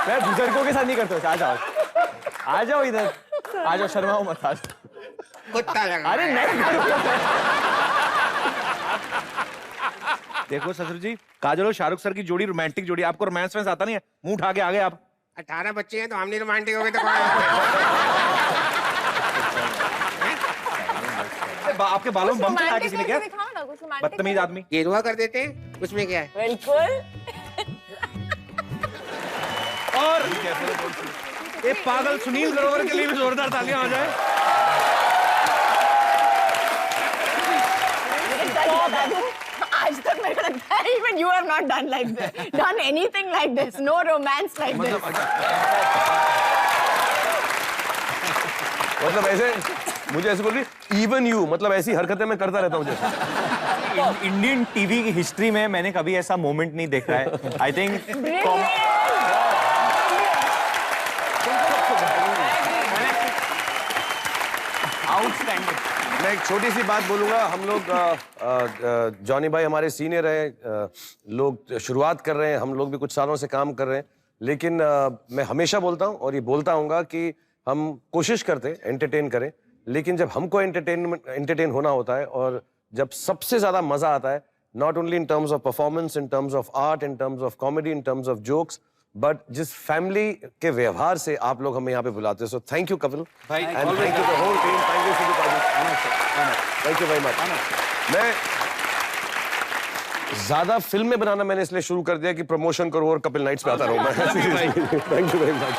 मैं बुजुर्गों के साथ नहीं करता। आ जाओ इधर, आ जाओ, शर्माओ मत, आ जाओ। कुत्ता लगा। अरे नहीं करूंगा। देखो ससुर जी, काजल और शाहरुख सर की जोड़ी रोमांटिक जोड़ी, आपको रोमांस में आता नहीं है, मुंह उठा के आ गए आप। 18 बच्चे हैं तो हम नहीं रोमांटिक हो गए तो कौन? आपके बालों में बम चढ़ा किसी ने क्या? बदतमीज आदमी। गेरुआ कर देते हैं, उसमें क्या है? बिल्कुल। और ये पागल सुनील ग्रोवर के लिए भी जोरदार तालियां हो जाए। आज तक मेरे को लगता है even you have not done like this, done anything like this, no romance like this. मतलब ऐसे मुझे ऐसे बोल रही इवन यू, मतलब ऐसी हरकतें मैं करता रहता हूँ जैसे। इंडियन टीवी की हिस्ट्री में मैंने कभी ऐसा मोमेंट नहीं देखा है। I think outstanding. मैं एक छोटी सी बात बोलूंगा, हम लोग जॉनी भाई हमारे सीनियर हैं, लोग शुरुआत कर रहे हैं, हम लोग भी कुछ सालों से काम कर रहे हैं, लेकिन मैं हमेशा बोलता हूं और ये बोलता हूँगा कि हम कोशिश करते हैं एंटरटेन करें, लेकिन जब हमको एंटरटेन होना होता है और जब सबसे ज्यादा मजा आता है, not only in terms of performance, in terms of art, in terms of comedy, in terms of jokes, but जिस फैमिली के व्यवहार से आप लोग हमें यहाँ पे बुलाते हो। So thank you Kapil, and thank you the whole team, thank you thank you very much. मैं ज्यादा फिल्में बनाना मैंने इसलिए शुरू कर दिया कि प्रमोशन करो और कपिल नाइट्स पे आता रहूं मैं। Thank you very much.